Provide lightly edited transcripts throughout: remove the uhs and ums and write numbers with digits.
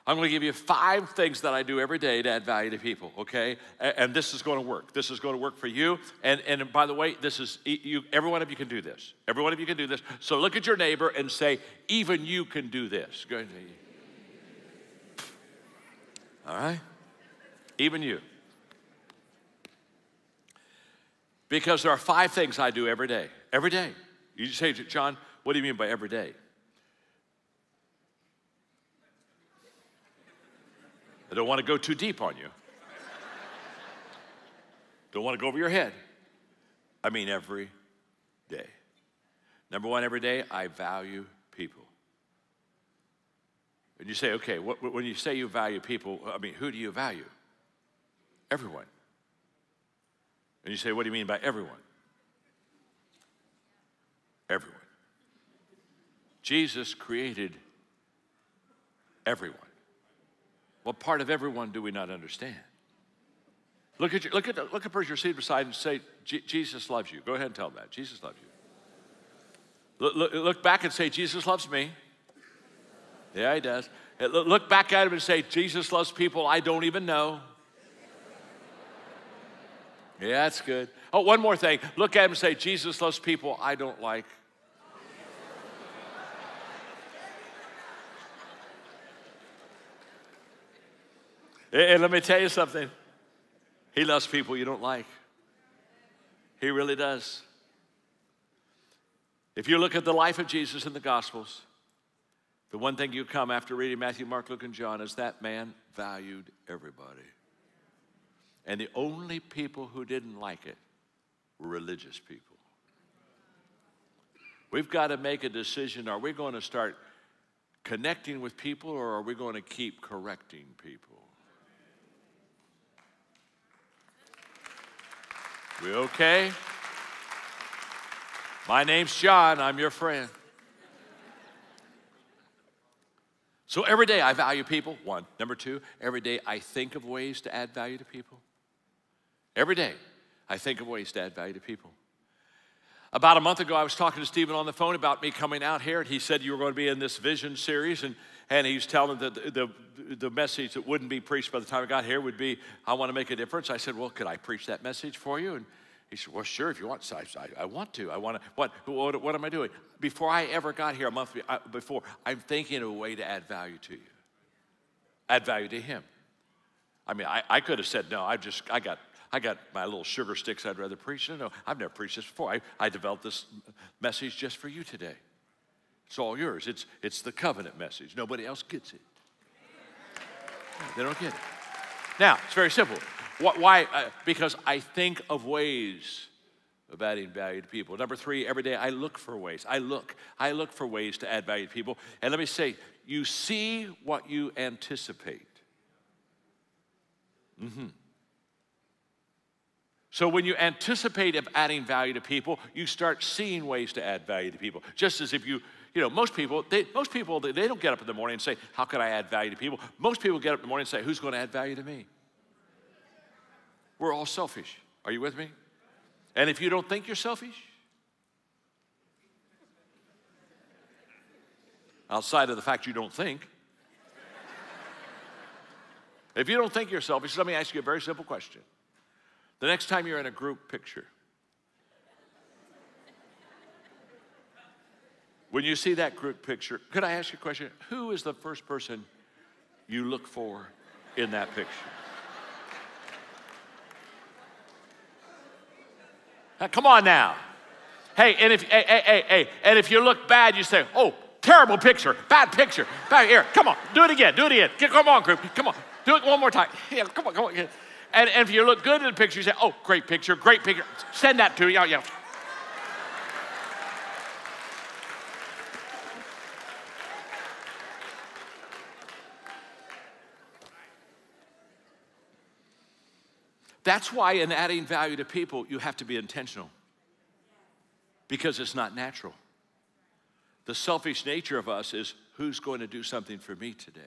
I'm going to give you 5 things that I do every day to add value to people, okay? And this is going to work. This is going to work for you. And by the way, this is you. Every one of you can do this. Every one of you can do this. So look at your neighbor and say, even you can do this. Go ahead. All right? Even you. Because there are 5 things I do every day. Every day. You say, John, what do you mean by every day? I don't want to go too deep on you. Don't want to go over your head. I mean every day. Number 1, every day, I value people. And you say, okay, when you say you value people, I mean, who do you value? Everyone. And you say, what do you mean by everyone? Everyone. Jesus created everyone. What part of everyone do we not understand? Look at the person you're seated beside and say, Jesus loves you. Go ahead and tell them that. Jesus loves you. Look back and say, Jesus loves me. Yeah, he does. Look back at him and say, Jesus loves people I don't even know. Yeah, that's good. Oh, one more thing. Look at him and say, Jesus loves people I don't like. And let me tell you something. He loves people you don't like. He really does. If you look at the life of Jesus in the Gospels, the one thing you come after reading Matthew, Mark, Luke, and John is that man valued everybody. And the only people who didn't like it were religious people. We've got to make a decision. Are we going to start connecting with people, or are we going to keep correcting people? We okay? My name's John. I'm your friend. So every day I value people, 1. Number 2, every day I think of ways to add value to people. Every day I think of ways to add value to people. About a month ago, I was talking to Stephen on the phone about me coming out here, and he said you were going to be in this vision series, and he was telling that the message that wouldn't be preached by the time I got here would be, I want to make a difference. I said, well, could I preach that message for you? And he said, well, sure, if you want. So I want to. I want to. What am I doing? Before I ever got here, a month before, I'm thinking of a way to add value to you. Add value to him. I mean, I could have said, no, I got my little sugar sticks I'd rather preach. No, I've never preached this before. I developed this message just for you today. It's all yours. It's the covenant message. Nobody else gets it. They don't get it. Now, it's very simple. Why? Because I think of ways of adding value to people. Number 3, every day I look for ways. I look for ways to add value to people. And let me say, you see what you anticipate. So when you anticipate of adding value to people, you start seeing ways to add value to people. Just as if you know, most people, they don't get up in the morning and say, how can I add value to people? Most people get up in the morning and say, who's going to add value to me? We're all selfish. Are you with me? And if you don't think you're selfish, outside of the fact you don't think, if you don't think you're selfish, let me ask you a very simple question. The next time you're in a group picture, when you see that group picture, could I ask you a question? Who is the first person you look for in that picture? Now, come on now. Hey, and if you look bad, you say, oh, terrible picture, bad picture. Back here, come on, do it again. Come on, group, come on. Do it one more time. Yeah, come on. And if you look good in the picture, you say, oh, great picture. Send that to you. Yeah. That's why in adding value to people, you have to be intentional. Because it's not natural. The selfish nature of us is, who's going to do something for me today?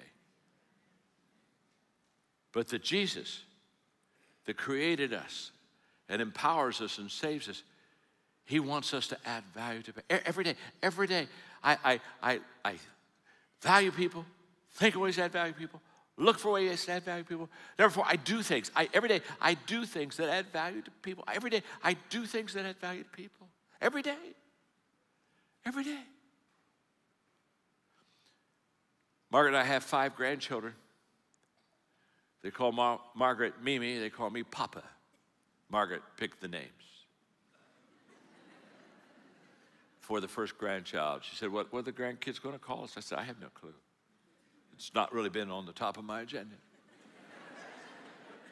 But the Jesus that created us and empowers us and saves us, he wants us to add value to people. Every day, I value people, think of ways to add value to people, Look for ways to add value to people. Number 4, I do things. Every day, I do things that add value to people. Every day, I do things that add value to people. Every day. Every day. Margaret and I have 5 grandchildren. They call Margaret Mimi. They call me Papa. Margaret picked the names for the first grandchild. She said, what are the grandkids going to call us? I said, I have no clue. It's not really been on the top of my agenda.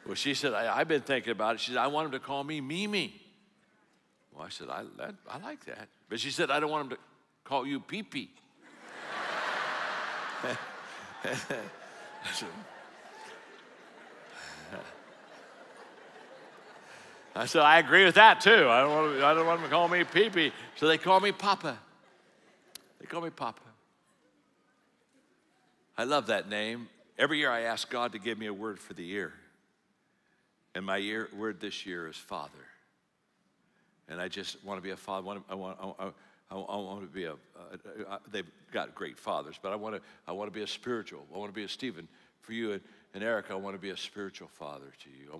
Well, she said, I've been thinking about it. She said, I want them to call me Mimi. Well, I said, I like that. But she said, I don't want them to call you Pee-Pee. I said, I agree with that too. I don't want them to call me Pee-Pee. So they call me Papa. They call me Papa. I love that name. Every year I ask God to give me a word for the year. And my word this year is Father. And I just want to be a father. I want to be they've got great fathers, but I want to be a spiritual. I want to be a Stephen. For you and Erica, I want to be a spiritual father to you.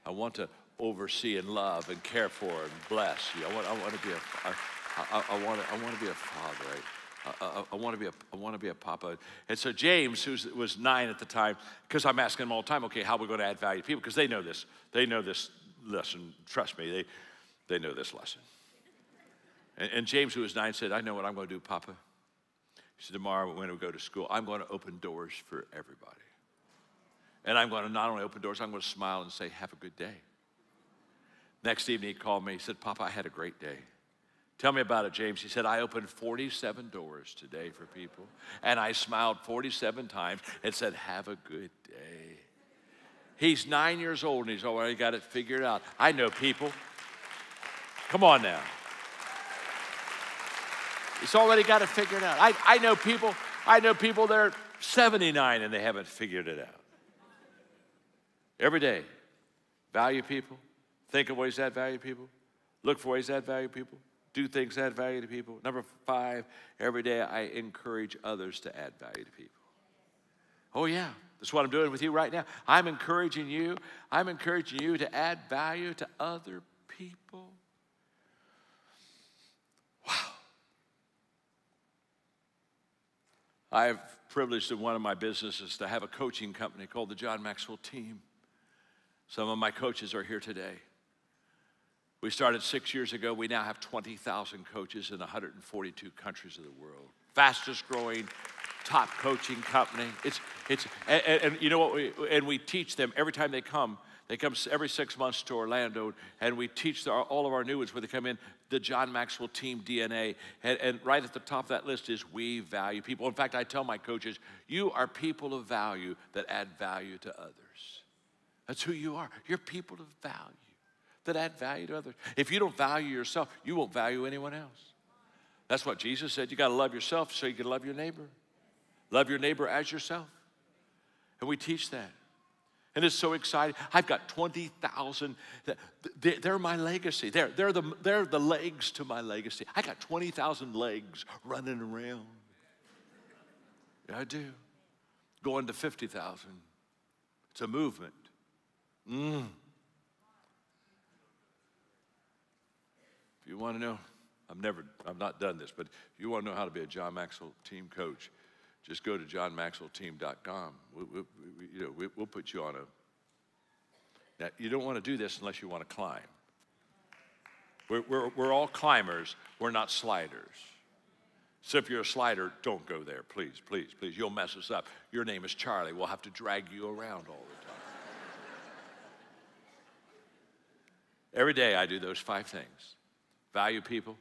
I want to oversee and love and care for and bless you. I want to be a father. I want to be a papa. And so James, who was 9 at the time, because I'm asking him all the time, okay, how are we going to add value to people? Because they know this. They know this lesson. Trust me, they know this lesson. And James, who was 9, said, I know what I'm going to do, Papa. He said, tomorrow when we go to school, I'm going to open doors for everybody. And I'm going to not only open doors, I'm going to smile and say, have a good day. Next evening, he called me. He said, Papa, I had a great day. Tell me about it, James. He said, I opened 47 doors today for people, and I smiled 47 times and said, have a good day. He's 9 years old, and he's already got it figured out. I know people. Come on now. He's already got it figured out. I know people that are 79, and they haven't figured it out. Every day, value people. Think of ways to add value to people. Look for ways to add value to people. Do things that add value to people. Number 5, every day I encourage others to add value to people. Oh yeah, that's what I'm doing with you right now. I'm encouraging you to add value to other people. Wow. I have privileged in one of my businesses to have a coaching company called the John Maxwell Team. Some of my coaches are here today. We started 6 years ago. We now have 20,000 coaches in 142 countries of the world. Fastest growing, top coaching company. And you know what? We teach them every time they come. They come every 6 months to Orlando, and we teach all of our new ones when they come in the John Maxwell Team DNA. And right at the top of that list is we value people. In fact, I tell my coaches, you are people of value that add value to others. That's who you are. You're people of value that add value to others. If you don't value yourself, you won't value anyone else. That's what Jesus said. You got to love yourself so you can love your neighbor. Love your neighbor as yourself. And we teach that. And it's so exciting. I've got 20,000. They're my legacy. They're the legs to my legacy. I got 20,000 legs running around. Yeah, I do. Going to 50,000. It's a movement. If you want to know, I've not done this, but if you want to know how to be a John Maxwell Team coach, just go to johnmaxwellteam.com. We'll put you on Now, you don't want to do this unless you want to climb. We're all climbers. We're not sliders. So if you're a slider, don't go there. Please, please, please. You'll mess us up. Your name is Charlie. We'll have to drag you around all the time. Every day I do those 5 things. Value people.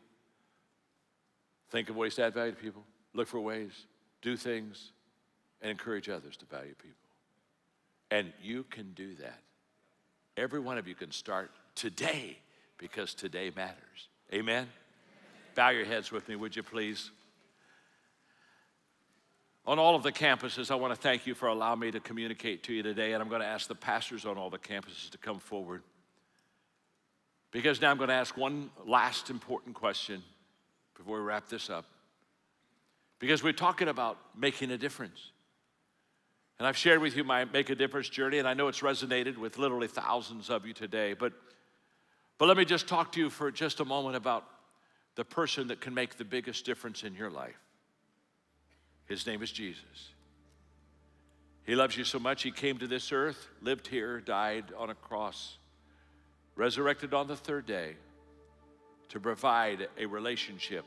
Think of ways to add value to people. Look for ways. Do things. And encourage others to value people. And you can do that. Every one of you can start today because today matters. Amen? Bow your heads with me, would you please? On all of the campuses, I want to thank you for allowing me to communicate to you today, and I'm going to ask the pastors on all the campuses to come forward. Because now I'm going to ask one last important question before we wrap this up. Because we're talking about making a difference. And I've shared with you my Make a Difference journey, and I know it's resonated with literally thousands of you today. But let me just talk to you for just a moment about the person that can make the biggest difference in your life. His name is Jesus. He loves you so much, he came to this earth, lived here, died on a cross, resurrected on the third day to provide a relationship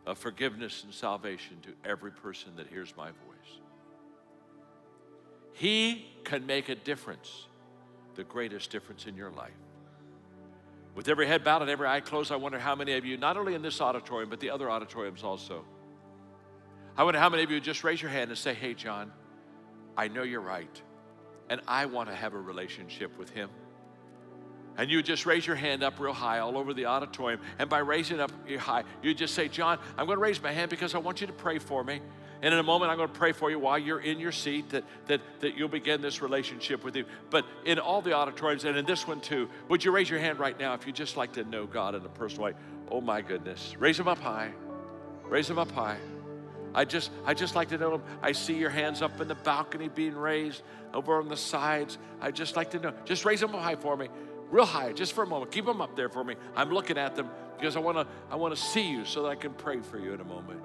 of forgiveness and salvation to every person that hears my voice. He can make a difference, the greatest difference in your life. With every head bowed and every eye closed, I wonder how many of you, not only in this auditorium, but the other auditoriums also, I wonder how many of you just raise your hand and say, hey, John, I know you're right, and I want to have a relationship with him. And you just raise your hand up real high all over the auditorium, and by raising it up high, you just say, John, I'm going to raise my hand because I want you to pray for me. And in a moment, I'm going to pray for you while you're in your seat that you'll begin this relationship with you. But in all the auditoriums, and in this one too, would you raise your hand right now if you'd just like to know God in a personal way? Oh my goodness. Raise them up high. Raise them up high. I just like to know them. I see your hands up in the balcony being raised, over on the sides. I just like to know. Just raise them up high for me. Real high, just for a moment. Keep them up there for me. I'm looking at them because I want to see you so that I can pray for you in a moment.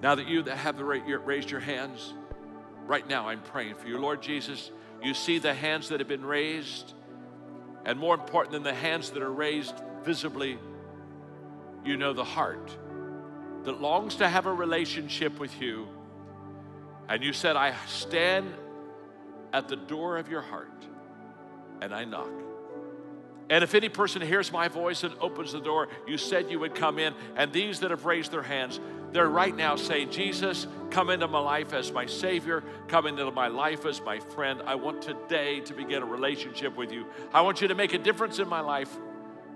Now that you that have raised your hands, right now I'm praying for you. Lord Jesus, you see the hands that have been raised, and more important than the hands that are raised visibly, you know the heart that longs to have a relationship with you. And you said, I stand at the door of your heart and I knock. And if any person hears my voice and opens the door, you said you would come in. And these that have raised their hands, they're right now saying, Jesus, come into my life as my Savior. Come into my life as my friend. I want today to begin a relationship with you. I want you to make a difference in my life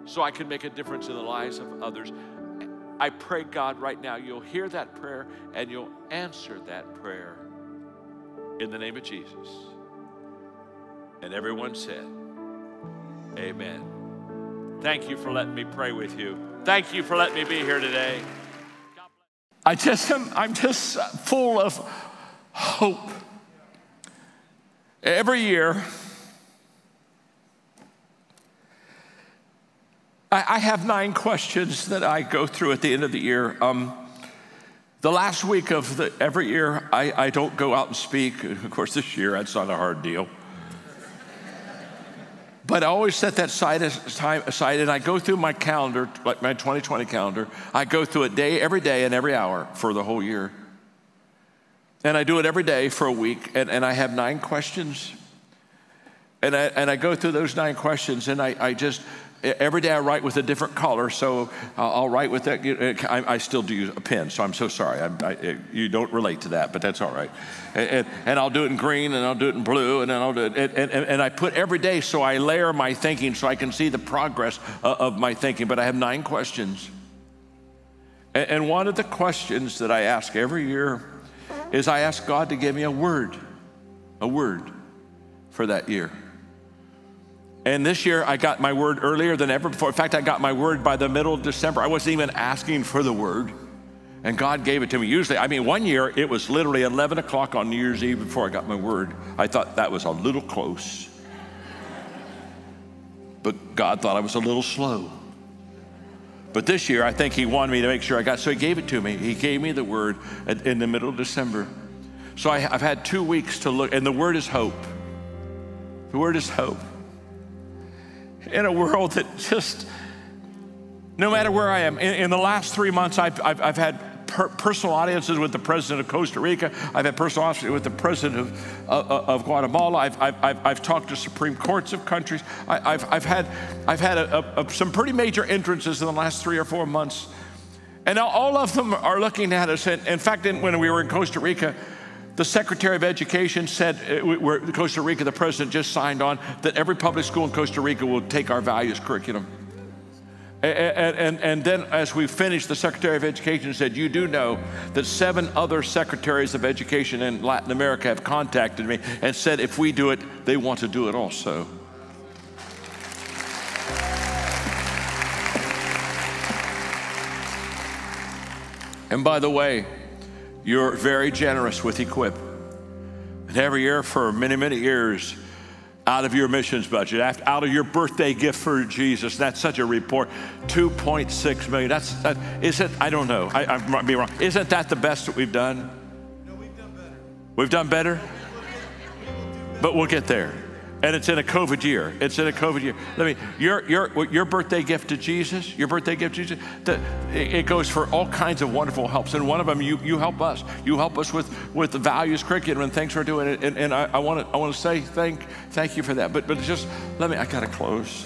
so I can make a difference in the lives of others. I pray, God, right now you'll hear that prayer and you'll answer that prayer in the name of Jesus. And everyone said, amen. Thank you for letting me pray with you. Thank you for letting me be here today. I'm just full of hope. Every year, I have 9 questions that I go through at the end of the year. The last week of every year, I don't go out and speak. Of course, this year, that's not a hard deal. But I always set that time aside, and I go through my calendar, like my 2020 calendar. I go through it every day and every hour for the whole year. And I do it every day for a week, and I have 9 questions. And I go through those 9 questions, and I just, every day I write with a different color, so I'll write with that. I still do use a pen, so I'm so sorry. You don't relate to that, but that's all right. And I'll do it in green, and I'll do it in blue, and then I'll do it. And I put every day so I layer my thinking so I can see the progress of my thinking. But I have 9 questions. And one of the questions that I ask every year is I ask God to give me a word for that year. And this year, I got my word earlier than ever before. In fact, I got my word by the middle of December. I wasn't even asking for the word, and God gave it to me. Usually, one year, it was literally 11 o'clock on New Year's Eve before I got my word. I thought that was a little close. But God thought I was a little slow. But this year, I think he wanted me to make sure I got, so he gave it to me. He gave me the word in the middle of December. So I've had 2 weeks to look, and the word is hope. The word is hope. In a world that just, no matter where I am, in the last 3 months, I've had personal audiences with the president of Costa Rica. I've had personal audiences with the president of Guatemala. I've talked to Supreme Courts of countries. I've had some pretty major entrances in the last 3 or 4 months, and all of them are looking at us. In fact, when we were in Costa Rica, the Secretary of Education said, Costa Rica, the president just signed on that every public school in Costa Rica will take our values curriculum. And then as we finished, the Secretary of Education said, you do know that 7 other secretaries of education in Latin America have contacted me and said if we do it, they want to do it also. And by the way, You're very generous with Equip. And every year for many, many years, out of your missions budget, out of your birthday gift for Jesus, that's such a report, $2.6 million. Isn't, I don't know, I might be wrong. Isn't that the best that we've done? No, we've done better. We've done better? But we'll get there. And it's in a COVID year. It's in a COVID year. Your birthday gift to Jesus, it goes for all kinds of wonderful helps. And one of them, you help us. You help us with the values curriculum and things we're doing. And I want to say thank you for that. But just I gotta close.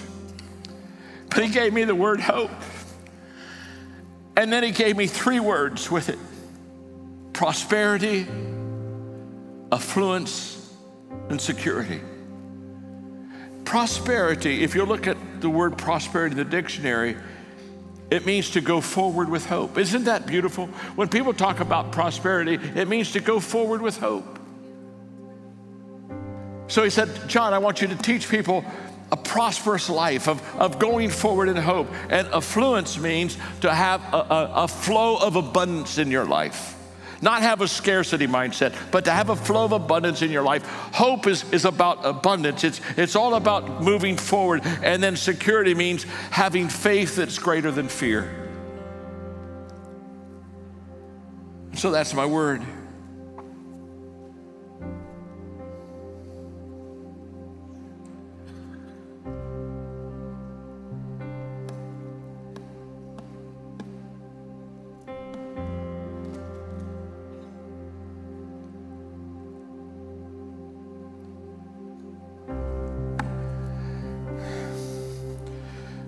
But he gave me the word hope. And then he gave me 3 words with it: prosperity, affluence, and security. Prosperity, if you look at the word prosperity in the dictionary, it means to go forward with hope. Isn't that beautiful? When people talk about prosperity, it means to go forward with hope. So he said, John, I want you to teach people a prosperous life of going forward in hope. And affluence means to have a flow of abundance in your life. Not have a scarcity mindset, but to have a flow of abundance in your life. Hope is about abundance. It's all about moving forward. And then security means having faith that's greater than fear. So that's my word.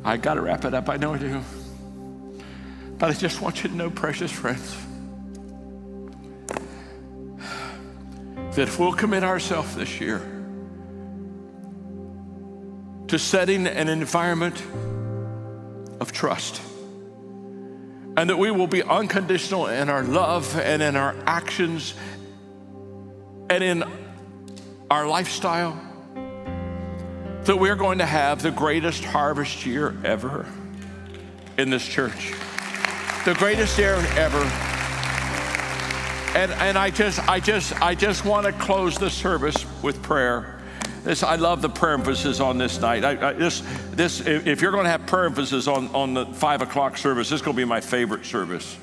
I got to wrap it up, I know I do. But I just want you to know, precious friends, that if we'll commit ourselves this year to setting an environment of trust, and that we will be unconditional in our love and in our actions and in our lifestyle, that we're going to have the greatest harvest year ever in this church. The greatest year ever. And I just want to close the service with prayer. I love the prayer emphasis on this night. If you're going to have prayer emphasis on the 5 o'clock service, this is going to be my favorite service.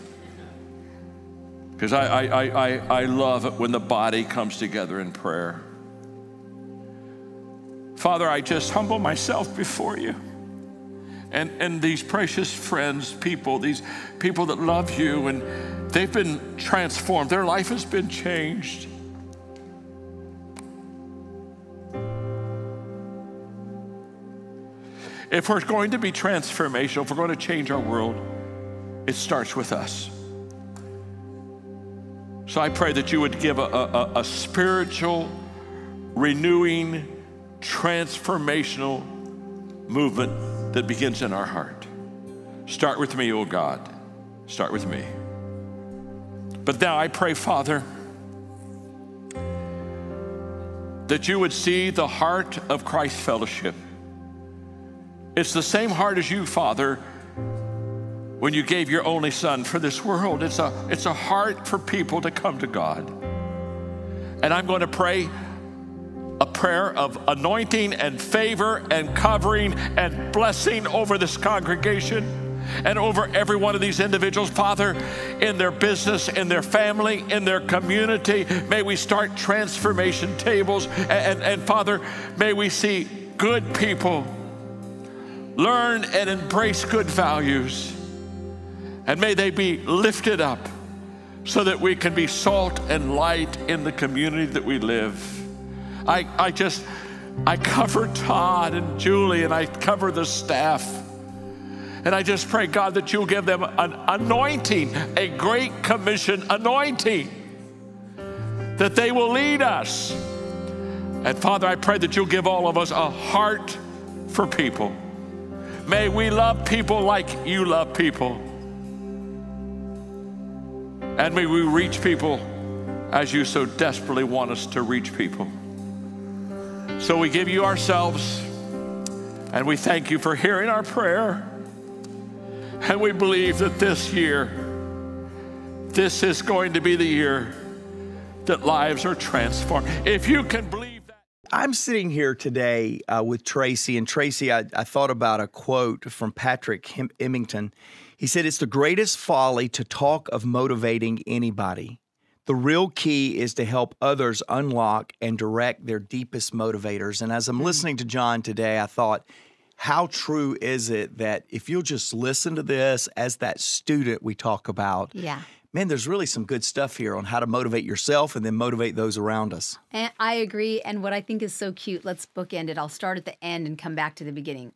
Because I love it when the body comes together in prayer. Father, I just humble myself before you. And these precious friends, these people that love you, and they've been transformed. Their life has been changed. If we're going to be transformational, if we're going to change our world, it starts with us. So I pray that you would give a spiritual, renewing, transformational movement that begins in our heart. Start with me, oh God. Start with me. But now I pray, Father, that you would see the heart of Christ Fellowship. It's the same heart as you, Father, when you gave your only Son for this world. It's a heart for people to come to God. And I'm going to pray a prayer of anointing and favor and covering and blessing over this congregation and over every one of these individuals, Father, in their business, in their family, in their community. May we start transformation tables. And Father, may we see good people learn and embrace good values. And may they be lifted up so that we can be salt and light in the community that we live. I cover Todd and Julie, and I cover the staff. And I just pray, God, that you'll give them an anointing, a great commission anointing, that they will lead us. And Father, I pray that you'll give all of us a heart for people. May we love people like you love people. And may we reach people as you so desperately want us to reach people. So we give you ourselves, and we thank you for hearing our prayer. And we believe that this year this is going to be the year that lives are transformed. If you can believe that. I'm sitting here today with Tracy, and Tracy, I thought about a quote from Patrick Emmington. He said, "It's the greatest folly to talk of motivating anybody. The real key is to help others unlock and direct their deepest motivators." And as I'm listening to John today, I thought, how true is it that if you'll just listen to this as that student we talk about, man, there's really some good stuff here on how to motivate yourself and then motivate those around us. And I agree. And what I think is so cute, let's bookend it. I'll start at the end and come back to the beginning.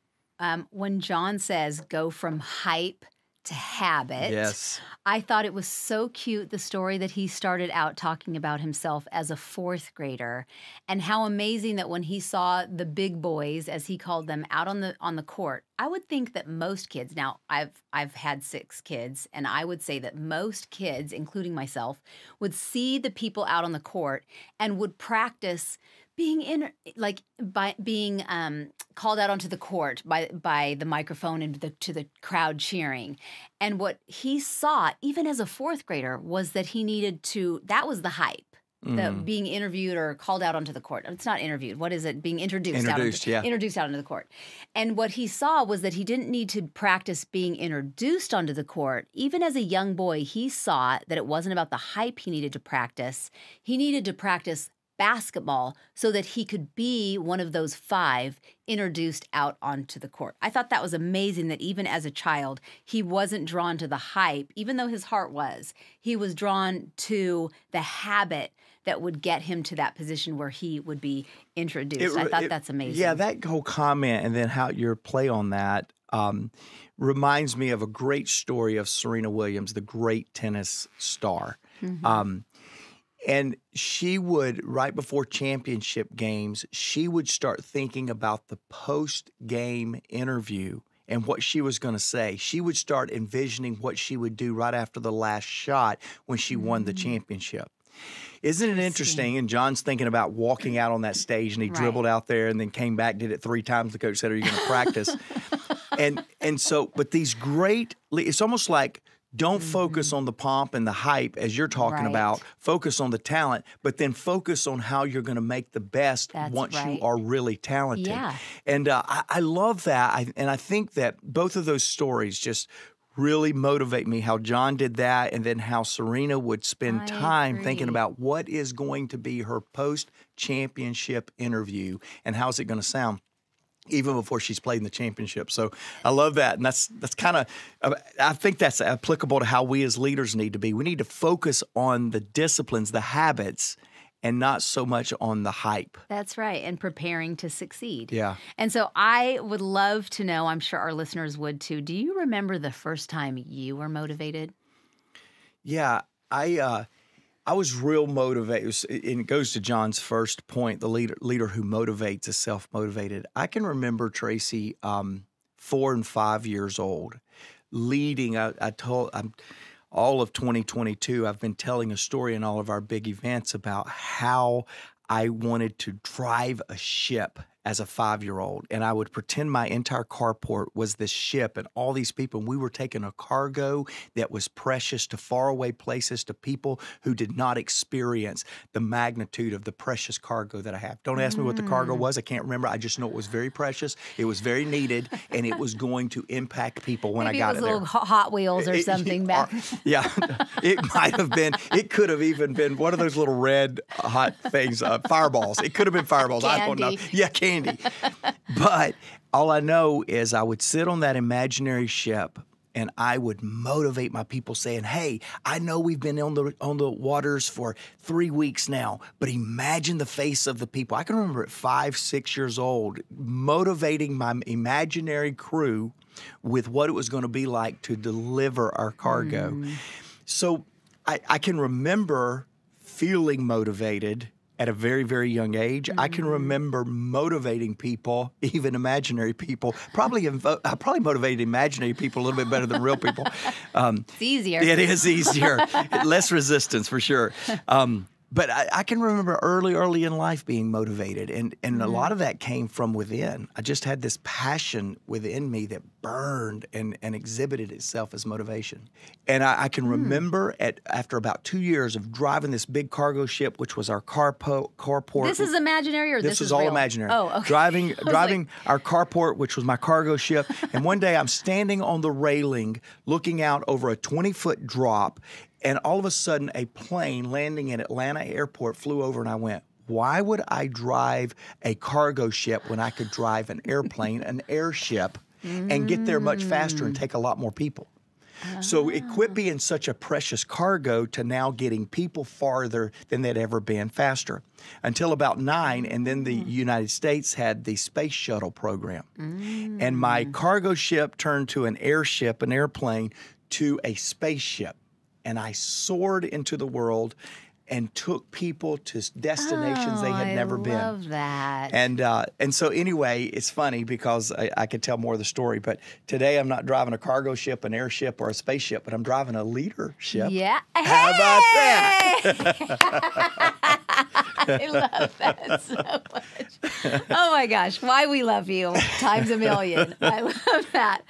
When John says go from hype to habit. Yes. I thought it was so cute, the story that he started out talking about himself as a fourth grader, and how amazing that when he saw the big boys, as he called them, out on the court. I would think that most kids, now I've had 6 kids, and I would say that most kids, including myself, would see the people out on the court and would practice being called out onto the court by the microphone and to the crowd cheering. And what he saw, even as a fourth grader, was that he needed to, that was the hype. The being interviewed or called out onto the court. It's not interviewed. What is it? Being introduced out onto the court. And what he saw was that he didn't need to practice being introduced onto the court. Even as a young boy, he saw that it wasn't about the hype he needed to practice. He needed to practice basketball so that he could be one of those 5 introduced out onto the court. I thought that was amazing that even as a child, he wasn't drawn to the hype, even though his heart was. He was drawn to the habit that would get him to that position where he would be introduced. I thought that's amazing. Yeah, that whole comment and then how your play on that reminds me of a great story of Serena Williams, the great tennis star. And she would, right before championship games, she would start thinking about the post-game interview and what she was going to say. She would start envisioning what she would do right after the last shot when she won the championship. Isn't it interesting? And John's thinking about walking out on that stage, and he dribbled out there and then came back, did it 3 times. The coach said, "Are you going to practice?" and so, but these great, it's almost like, don't focus on the pomp and the hype as you're talking about. Focus on the talent, but then focus on how you're going to make the best once you are really talented. And I love that. And I think that both of those stories just really motivate me, how John did that, and then how Serena would spend time thinking about what is going to be her post-championship interview and how's it going to sound, even before she's played in the championship. So I love that. And that's kind of, I think that's applicable to how we as leaders need to be. We need to focus on the disciplines, the habits, and not so much on the hype. That's right, and preparing to succeed. Yeah. And so I would love to know, I'm sure our listeners would too, do you remember the first time you were motivated? Yeah, I was real motivated, and it goes to John's first point, the leader who motivates is self-motivated. I can remember, Tracy, 4 and 5 years old, leading, all of 2022, I've been telling a story in all of our big events about how I wanted to drive a ship as a 5-year-old, and I would pretend my entire carport was this ship and all these people, and we were taking a cargo that was precious to faraway places, to people who did not experience the magnitude of the precious cargo that I have. Don't ask me what the cargo was. I can't remember. I just know it was very precious. It was very needed, and it was going to impact people when I got it there. Maybe it was little Hot Wheels or something back. Yeah, it might have been. It could have even been one of those little red hot things, fireballs. It could have been fireballs. Candy. I don't know. Yeah, candy. But all I know is I would sit on that imaginary ship and I would motivate my people saying, "Hey, I know we've been on the waters for 3 weeks now, but imagine the face of the people." I can remember at 5, 6 years old, motivating my imaginary crew with what it was going to be like to deliver our cargo. So I can remember feeling motivated at a very, very young age. I can remember motivating people, even imaginary people. I probably motivated imaginary people a little bit better than real people. It's easier. It is easier. Less resistance, for sure. But I can remember early in life being motivated, and a lot of that came from within. I just had this passion within me that burned and exhibited itself as motivation. And I can remember after about 2 years of driving this big cargo ship, which was our carport. This is imaginary, or this is all real? imaginary. Oh, okay. Driving our carport, which was my cargo ship. And one day I'm standing on the railing, looking out over a 20-foot drop. And all of a sudden, a plane landing in Atlanta airport flew over, and I went, why would I drive a cargo ship when I could drive an airplane, an airship, and get there much faster and take a lot more people? So it quit being such a precious cargo to now getting people farther than they'd ever been faster. Until about 9, and then the United States had the space shuttle program. And my cargo ship turned to an airship, an airplane, to a spaceship. And I soared into the world and took people to destinations they had never been. I love that. And so anyway, it's funny because I could tell more of the story. But today I'm not driving a cargo ship, an airship, or a spaceship, but I'm driving a leadership. Yeah. How about that? I love that so much. Oh my gosh, why we love you times a million. I love that.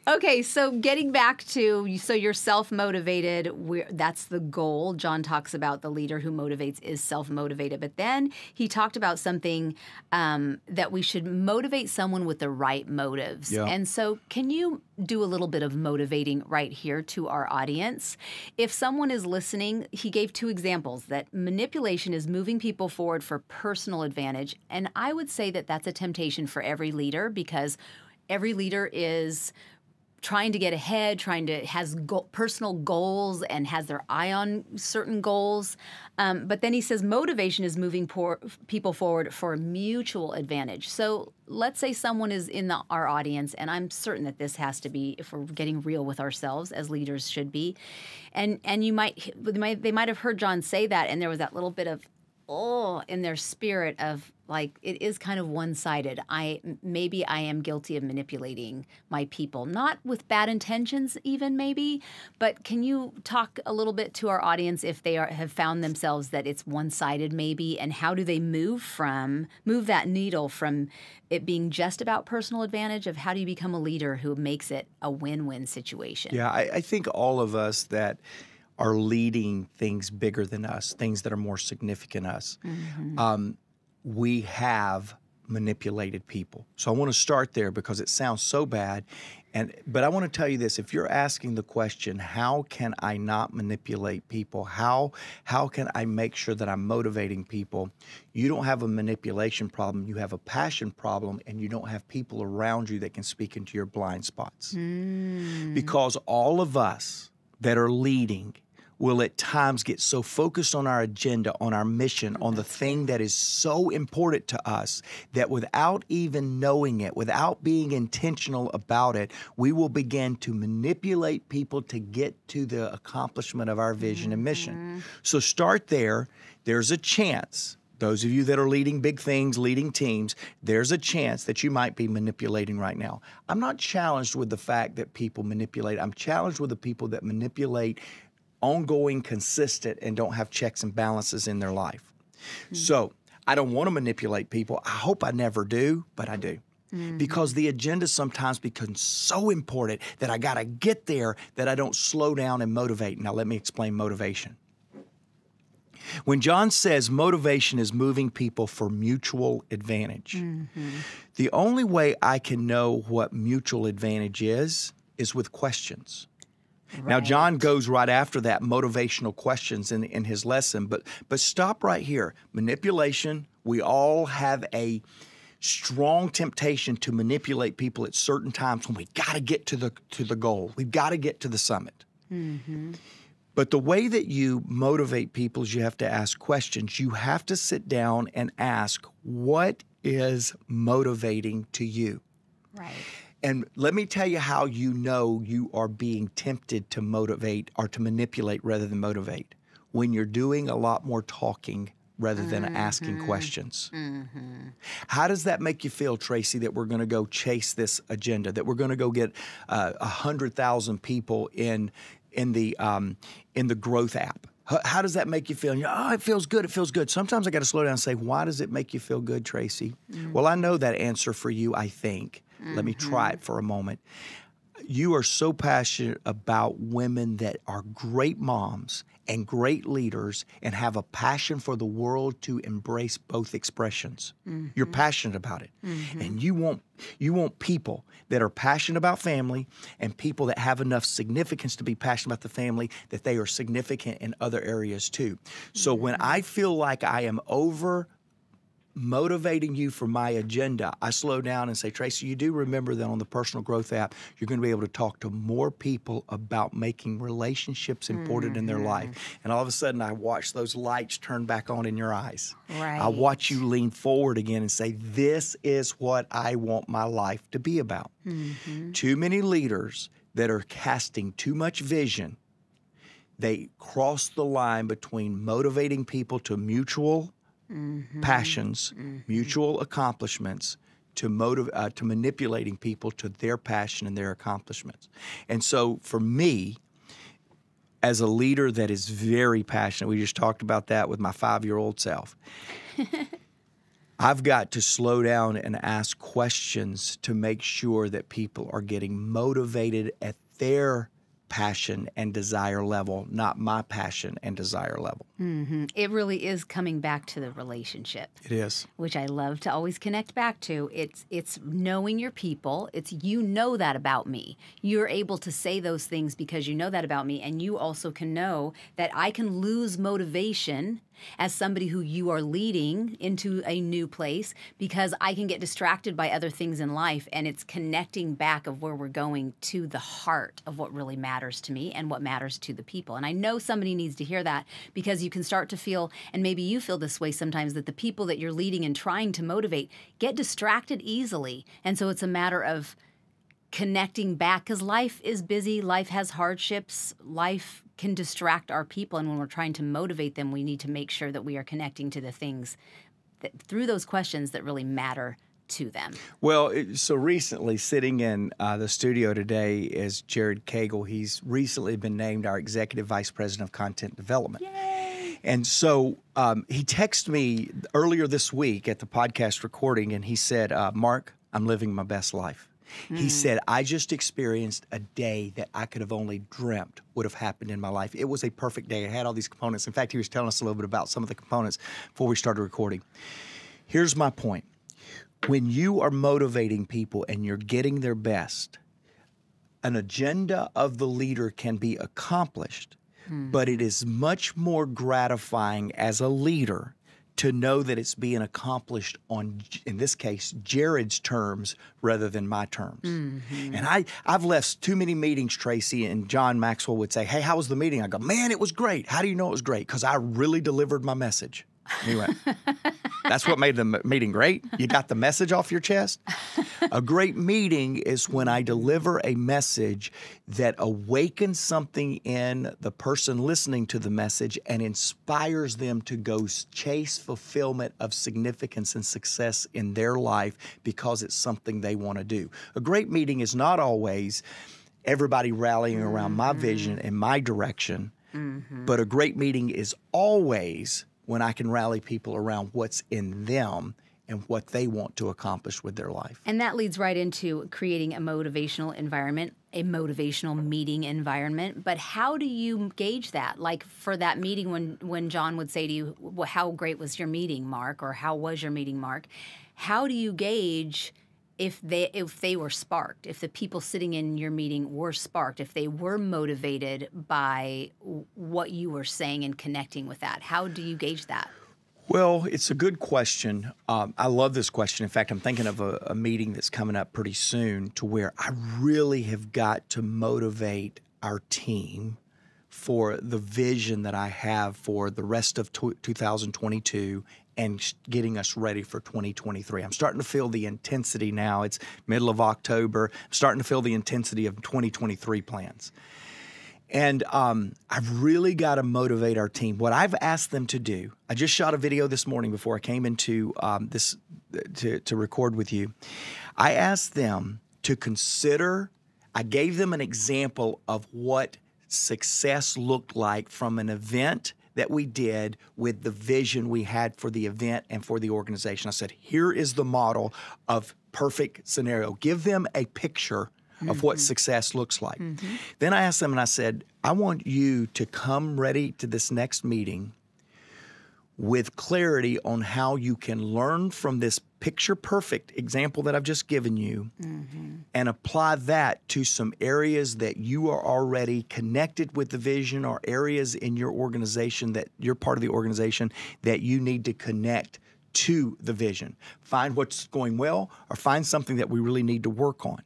Okay, so getting back to, so you're self-motivated. That's the goal. John talks about the leader who motivates is self-motivated. But then he talked about something that we should motivate someone with the right motives. Yeah. And so can you do a little bit of motivating right here to our audience? If someone is listening, he gave 2 examples that manipulation is moving people forward for personal advantage. And I would say that that's a temptation for every leader, because every leader is trying to get ahead, has personal goals and has their eye on certain goals. But then he says motivation is moving people forward for mutual advantage. So let's say someone is in our audience, and I'm certain that this has to be, if we're getting real with ourselves, as leaders should be. And they might have heard John say that, and there was that little bit of, in their spirit of, like, it is kind of one-sided. Maybe I am guilty of manipulating my people, not with bad intentions even maybe, but can you talk a little bit to our audience if they have found themselves that it's one-sided maybe, and how do they move that needle from it being just about personal advantage, of how do you become a leader who makes it a win-win situation? Yeah, I think all of us that are leading things bigger than us, things that are more significant than us, we have manipulated people. So I want to start there because it sounds so bad. But I want to tell you this: if you're asking the question, how can I not manipulate people? How can I make sure that I'm motivating people? You don't have a manipulation problem. You have a passion problem, and you don't have people around you that can speak into your blind spots. Because all of us that are leading will at times get so focused on our agenda, on our mission, on the thing that is so important to us, that without even knowing it, without being intentional about it, we will begin to manipulate people to get to the accomplishment of our vision and mission. So start there. There's a chance, those of you that are leading big things, leading teams, there's a chance that you might be manipulating right now. I'm not challenged with the fact that people manipulate. I'm challenged with the people that manipulate ongoing, consistent, and don't have checks and balances in their life. So I don't want to manipulate people. I hope I never do, but I do. Because the agenda sometimes becomes so important that I got to get there that I don't slow down and motivate. Now let me explain motivation. When John says motivation is moving people for mutual advantage, the only way I can know what mutual advantage is with questions. Right. Now, John goes right after that, motivational questions in his lesson, but stop right here. Manipulation, we all have a strong temptation to manipulate people at certain times when we got to get to the goal. We've got to get to the summit. But the way that you motivate people is you have to ask questions. You have to sit down and ask, what is motivating to you? Right. And let me tell you how you know you are being tempted to motivate or to manipulate rather than motivate. When you're doing a lot more talking rather than asking questions. How does that make you feel, Tracy, that we're going to go chase this agenda, that we're going to go get 100,000 people in the growth app? How does that make you feel? And oh, it feels good. It feels good. Sometimes I got to slow down and say, why does it make you feel good, Tracy? Well, I know that answer for you, I think. Let me try it for a moment. You are so passionate about women that are great moms and great leaders and have a passion for the world to embrace both expressions. You're passionate about it. And you want people that are passionate about family and people that have enough significance to be passionate about the family that they are significant in other areas too. So when I feel like I am over motivating you for my agenda, I slow down and say, Tracy, you do remember that on the Personal Growth app, you're going to be able to talk to more people about making relationships important in their life. And all of a sudden, I watch those lights turn back on in your eyes. Right. I watch you lean forward again and say, this is what I want my life to be about. Too many leaders that are casting too much vision, they cross the line between motivating people to mutual passions, mutual accomplishments, to manipulating people to their passion and their accomplishments. And so for me, as a leader that is very passionate, we just talked about that with my 5-year-old self, I've got to slow down and ask questions to make sure that people are getting motivated at their passion and desire level, not my passion and desire level. It really is coming back to the relationship. It is. Which I love to always connect back to. It's knowing your people. It's you know that about me. You're able to say those things because you know that about me, and you also can know that I can lose motivation as somebody who you are leading into a new place because I can get distracted by other things in life, and it's connecting back of where we're going to the heart of what really matters to me and what matters to the people. And I know somebody needs to hear that because you can start to feel, and maybe you feel this way sometimes, that the people that you're leading and trying to motivate get distracted easily. And so it's a matter of connecting back because life is busy, life has hardships, life can distract our people. And when we're trying to motivate them, we need to make sure that we are connecting to the things that through those questions that really matter to them. Well, so recently sitting in the studio today is Jared Cagle. He's recently been named our Executive Vice President of Content Development. Yay! And so he texted me earlier this week at the podcast recording, and he said, Mark, I'm living my best life. He said, I just experienced a day that I could have only dreamt would have happened in my life. It was a perfect day. It had all these components. In fact, he was telling us a little bit about some of the components before we started recording. Here's my point. When you are motivating people and you're getting their best, an agenda of the leader can be accomplished, but it is much more gratifying as a leader to know that it's being accomplished on, in this case, Jared's terms rather than my terms. And I've left too many meetings, Tracy, and John Maxwell would say, hey, how was the meeting? I go, man, it was great. How do you know it was great? Because I really delivered my message. Anyway, that's what made the meeting great. You got the message off your chest. A great meeting is when I deliver a message that awakens something in the person listening to the message and inspires them to go chase fulfillment of significance and success in their life because it's something they want to do. A great meeting is not always everybody rallying around my vision and my direction, but a great meeting is always when I can rally people around what's in them and what they want to accomplish with their life. And that leads right into creating a motivational environment, a motivational meeting environment. But how do you gauge that? Like for that meeting when John would say to you, well, how great was your meeting, Mark? Or how was your meeting, Mark? How do you gauge if they were sparked, if the people sitting in your meeting were sparked, if they were motivated by what you were saying and connecting with that? How do you gauge that? Well, it's a good question. I love this question. In fact, I'm thinking of a meeting that's coming up pretty soon to where I really have got to motivate our team for the vision that I have for the rest of 2022 and getting us ready for 2023. I'm starting to feel the intensity now. It's middle of October. I'm starting to feel the intensity of 2023 plans. And I've really got to motivate our team. What I've asked them to do, I just shot a video this morning before I came into this to record with you. I asked them to consider, I gave them an example of what success looked like from an event that we did with the vision we had for the event and for the organization. I said, here is the model of perfect scenario. Give them a picture of what success looks like. Then I asked them and I said, I want you to come ready to this next meeting with clarity on how you can learn from this picture perfect example that I've just given you and apply that to some areas that you are already connected with the vision, or areas in your organization that you're part of the organization that you need to connect to the vision. Find what's going well, or find something that we really need to work on.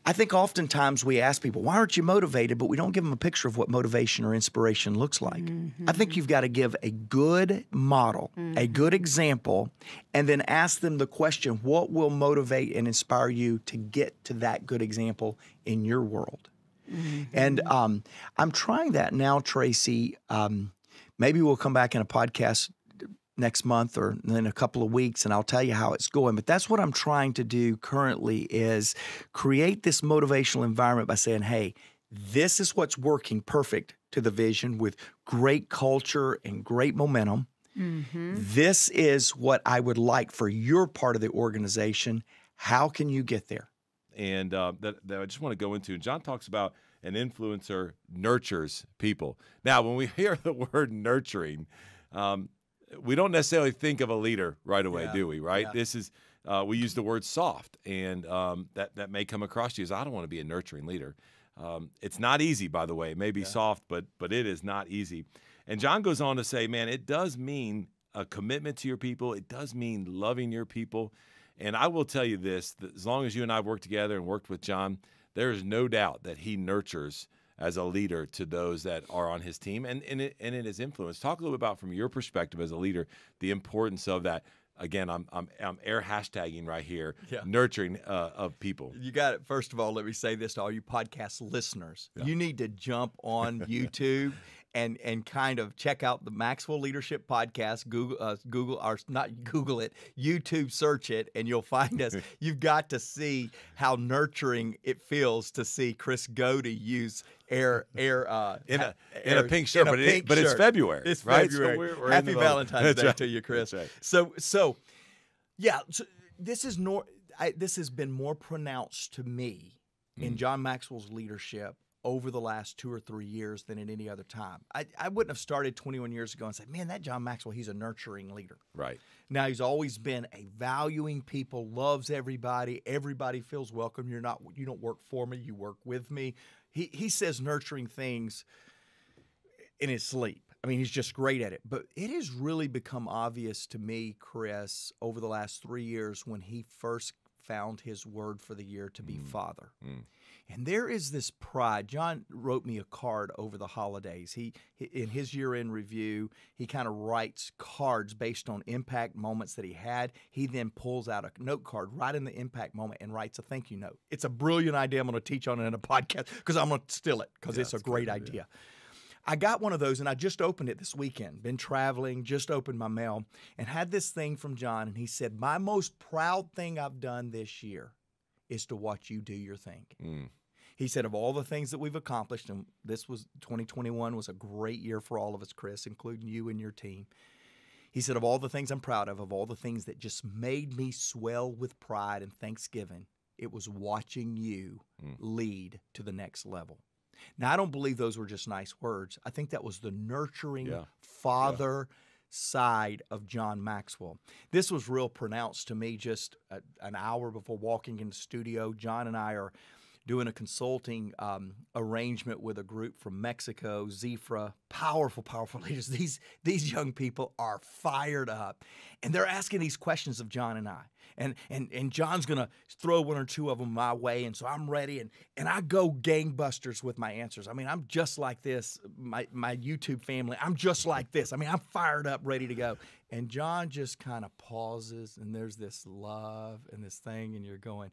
I think oftentimes we ask people, why aren't you motivated? But we don't give them a picture of what motivation or inspiration looks like. I think you've got to give a good model, a good example, and then ask them the question, what will motivate and inspire you to get to that good example in your world? And I'm trying that now, Tracy. Maybe we'll come back in a podcast next month or in a couple of weeks, and I'll tell you how it's going. But that's what I'm trying to do currently, is create this motivational environment by saying, hey, this is what's working perfect to the vision with great culture and great momentum. This is what I would like for your part of the organization. How can you get there? And that I just want to go into. John talks about an influencer nurtures people. Now, when we hear the word nurturing, we don't necessarily think of a leader right away, do we? Right? This is we use the word soft, and that may come across to you as, I don't want to be a nurturing leader. It's not easy, by the way. It may be soft, but it is not easy. And John goes on to say, man, it does mean a commitment to your people. It does mean loving your people. And I will tell you this: that as long as you and I have worked together and worked with John, there is no doubt that he nurtures as a leader to those that are on his team and in his influence. Talk a little bit about, from your perspective as a leader, the importance of that. Again, I'm air hashtagging right here, nurturing of people. You got it. First of all, let me say this to all you podcast listeners. You need to jump on YouTube and kind of check out the Maxwell Leadership Podcast. YouTube search it, and you'll find us. You've got to see how nurturing it feels to see Chris go to use air in a pink shirt, but it's February. It's right? February. So we're Happy Valentine's Day to you, Chris. That's right. So this has been more pronounced to me in John Maxwell's leadership over the last 2 or 3 years than at any other time. I wouldn't have started 21 years ago and said, man, that John Maxwell, he's a nurturing leader. Right. Now, he's always been a valuing people, loves everybody. Everybody feels welcome. You don't work for me, you work with me. He says nurturing things in his sleep. I mean, he's just great at it. But it has really become obvious to me, Chris, over the last 3 years when he first found his word for the year to be Father. And there is this pride. John wrote me a card over the holidays. He in his year-end review, he kind of writes cards based on impact moments that he had. He then pulls out a note card right in the impact moment and writes a thank you note. It's a brilliant idea. I'm going to teach on it in a podcast because I'm going to steal it because it's a great idea. I got one of those, and I just opened it this weekend. Been traveling, just opened my mail, and had this thing from John, and he said, my most proud thing I've done this year is to watch you do your thing. He said, of all the things that we've accomplished, and 2021 was a great year for all of us, Chris, including you and your team. He said, of all the things I'm proud of all the things that just made me swell with pride and thanksgiving, it was watching you lead to the next level. Now, I don't believe those were just nice words. I think that was the nurturing father side of John Maxwell. This was real pronounced to me just an hour before walking in the studio. John and I are doing a consulting arrangement with a group from Mexico, Zifra, powerful leaders. These young people are fired up, and they're asking these questions of John and I. And John's going to throw one or two of them my way, and so I'm ready, and I go gangbusters with my answers. I mean, I'm just like this. My YouTube family, I'm just like this. I mean, I'm fired up, ready to go. And John just kind of pauses, and there's this love and this thing, and you're going,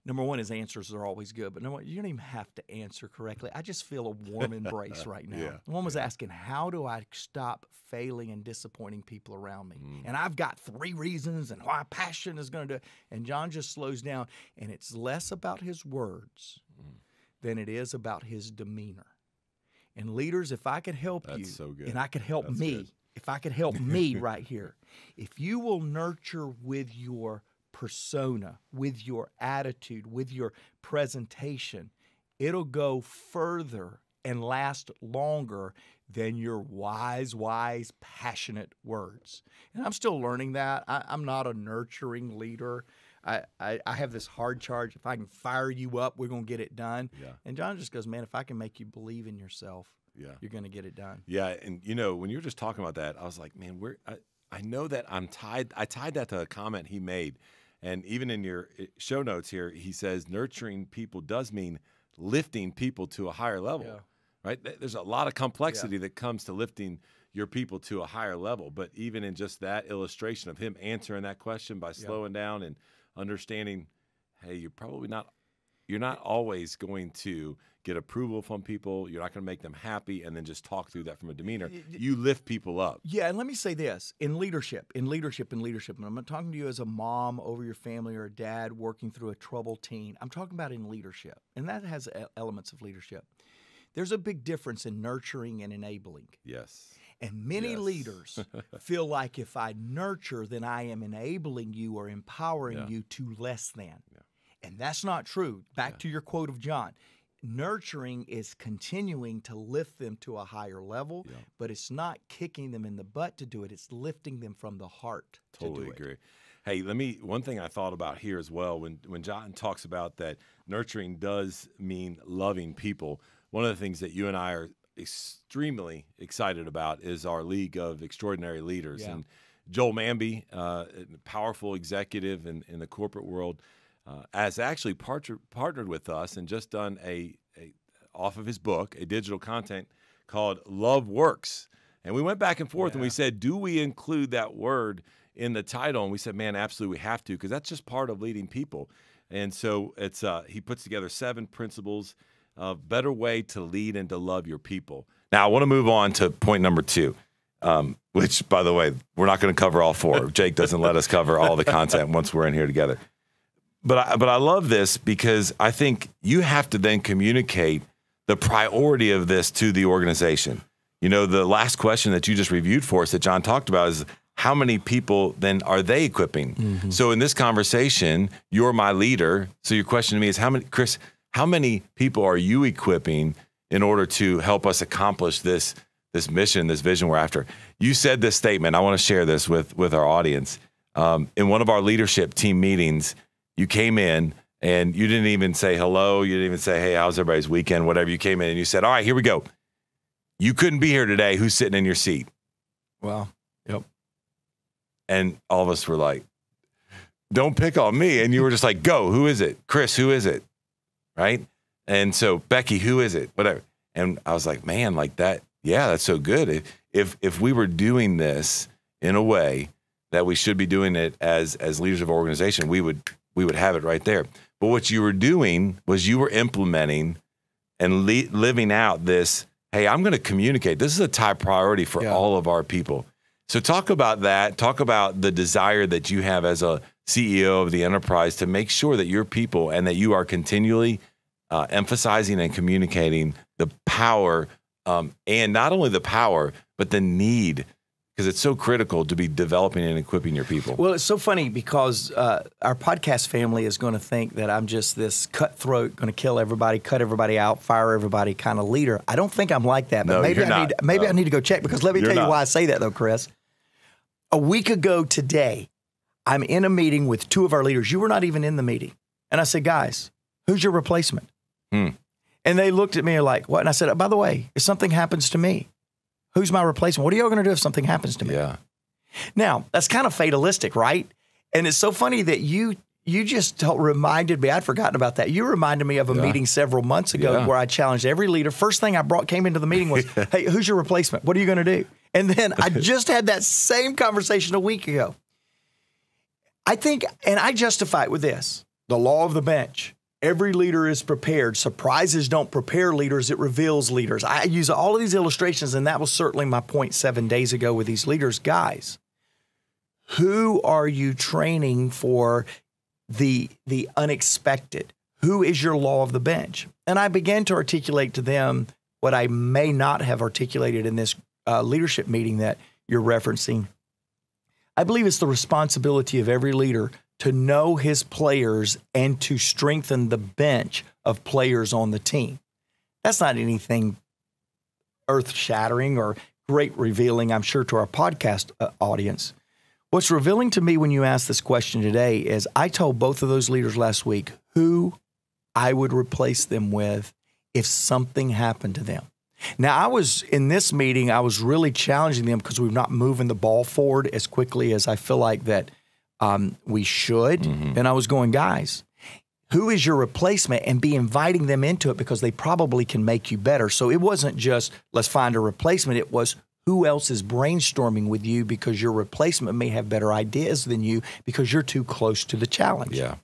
number one, his answers are always good, but number one, you don't even have to answer correctly. I just feel a warm embrace right now. One was asking, how do I stop failing and disappointing people around me? And I've got 3 reasons and why passion is going to do it. And John just slows down, and it's less about his words than it is about his demeanor. And leaders, if I could help That's you, so good. and I could help That's me, good. if I could help me right here, if you will nurture with your persona, with your attitude, with your presentation, it'll go further and last longer than your wise, passionate words. And I'm still learning that. I'm not a nurturing leader. I have this hard charge. If I can fire you up, we're going to get it done. Yeah. And John just goes, man, if I can make you believe in yourself, Yeah. you're going to get it done. Yeah, and when you were just talking about that, I was like, man, I know that I tied that to a comment he made. And even in your show notes here, he says nurturing people does mean lifting people to a higher level. Yeah. Right? There's a lot of complexity that comes to lifting your people to a higher level. But even in just that illustration of him answering that question by slowing down and understanding, hey, you're not always going to get approval from people. You're not going to make them happy and then just talk through that from a demeanor. You lift people up. Yeah, and let me say this, in leadership, and I'm not talking to you as a mom over your family or a dad working through a troubled teen. I'm talking about in leadership, and that has elements of leadership. There's a big difference in nurturing and enabling. Yes. And many leaders feel like if I nurture, then I am enabling you or empowering you to less than. Yeah. And that's not true. Back to your quote of John. Nurturing is continuing to lift them to a higher level, but it's not kicking them in the butt to do it. It's lifting them from the heart to do it. Totally agree. Hey, one thing I thought about here as well, when John talks about that nurturing does mean loving people, one of the things that you and I are extremely excited about is our League of Extraordinary Leaders. Yeah. And Joel Manby, a powerful executive in the corporate world, has actually partnered with us and just done a off of his book, a digital content called Love Works. And we went back and forth and we said, do we include that word in the title? And we said, man, absolutely we have to, because that's just part of leading people. And so it's he puts together 7 principles of better way to lead and to love your people. Now, I want to move on to point number 2, which, by the way, we're not going to cover all 4. Jake doesn't let us cover all the content once we're in here together. But I love this because I think you have to then communicate the priority of this to the organization. You know, the last question that you just reviewed for us that John talked about is how many people then are they equipping? Mm-hmm. So in this conversation, you're my leader. So your question to me is Chris, how many people are you equipping in order to help us accomplish this mission, this vision we're after? You said this statement. I want to share this with our audience. In one of our leadership team meetings, you came in and you didn't even say hello. You didn't even say, hey, how's everybody's weekend? Whatever. You came in and you said, all right, here we go. You couldn't be here today. Who's sitting in your seat? Wow. Yep. And all of us were like, don't pick on me. And you were just like, go. Who is it? Chris, who is it? Right? And so, Becky, who is it? Whatever. And I was like, man, like that. Yeah, that's so good. If we were doing this in a way that we should be doing it as leaders of our organization, we would have it right there. But what you were doing was you were implementing and living out this, hey, I'm going to communicate. This is a top priority for all of our people. So talk about that. Talk about the desire that you have as a CEO of the enterprise to make sure that your people and that you are continually emphasizing and communicating the power, and not only the power, but the need, because it's so critical to be developing and equipping your people. Well, it's so funny because our podcast family is going to think that I'm just this cutthroat, going to kill everybody, cut everybody out, fire everybody kind of leader. I don't think I'm like that, but no, maybe I need to go check, because let me tell you why I say that though, Chris. A week ago today, I'm in a meeting with 2 of our leaders. You were not even in the meeting. And I said, guys, who's your replacement? And they looked at me like, what? And I said, oh, by the way, if something happens to me, who's my replacement? What are y'all going to do if something happens to me? Yeah. Now, that's kind of fatalistic, right? And it's so funny that you just reminded me. I'd forgotten about that. You reminded me of a meeting several months ago where I challenged every leader. First thing I came into the meeting was, hey, who's your replacement? What are you going to do? And then I just had that same conversation a week ago. I think, and I justify it with this, the law of the bench. Every leader is prepared. Surprises don't prepare leaders, it reveals leaders. I use all of these illustrations, and that was certainly my point 7 days ago with these leaders. Guys, who are you training for the unexpected? Who is your law of the bench? And I began to articulate to them what I may not have articulated in this leadership meeting that you're referencing. I believe it's the responsibility of every leader to know his players and to strengthen the bench of players on the team. That's not anything earth-shattering or great revealing, I'm sure, to our podcast audience. What's revealing to me when you ask this question today is I told both of those leaders last week who I would replace them with if something happened to them. Now, I was in this meeting, I was really challenging them because we're not moving the ball forward as quickly as I feel like that we should. And I was going, guys, who is your replacement? And be inviting them into it because they probably can make you better. So it wasn't just let's find a replacement. It was who else is brainstorming with you because your replacement may have better ideas than you because you're too close to the challenge. Yeah.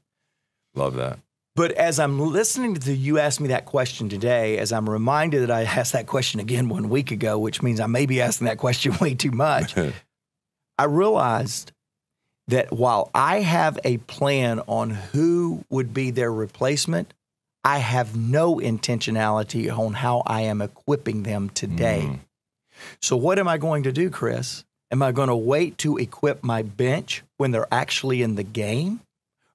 Love that. But as I'm listening to you ask me that question today, as I'm reminded that I asked that question again 1 week ago, which means I may be asking that question way too much, I realized that while I have a plan on who would be their replacement, I have no intentionality on how I am equipping them today. So what am I going to do, Chris? Am I going to wait to equip my bench when they're actually in the game?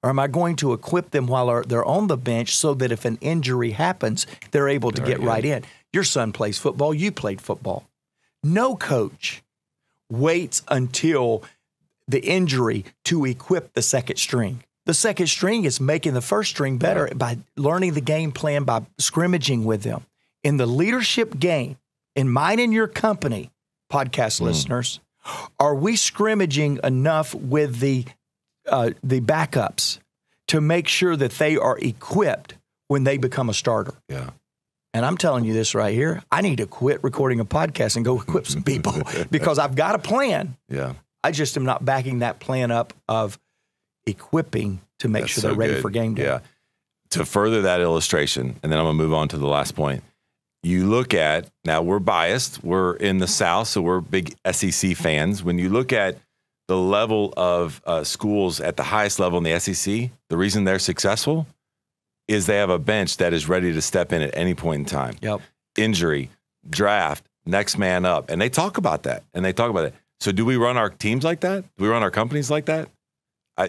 Or am I going to equip them while they're on the bench so that if an injury happens, they're able to get right in? Your son plays football. You played football. No coach waits until the injury to equip the second string. The second string is making the first string better by learning the game plan, by scrimmaging with them. In the leadership game, in mine and your company, podcast listeners, are we scrimmaging enough with the backups to make sure that they are equipped when they become a starter? Yeah. And I'm telling you this right here, I need to quit recording a podcast and go equip some people because I've got a plan. Yeah. I just am not backing that plan up of equipping to make sure they're ready for game day. Yeah. To further that illustration, and then I'm going to move on to the last point. You look at, now we're biased, we're in the South, so we're big SEC fans. When you look at the level of schools at the highest level in the SEC, the reason they're successful is they have a bench that is ready to step in at any point in time. Yep. Injury, draft, next man up. And they talk about that. So do we run our teams like that? Do we run our companies like that?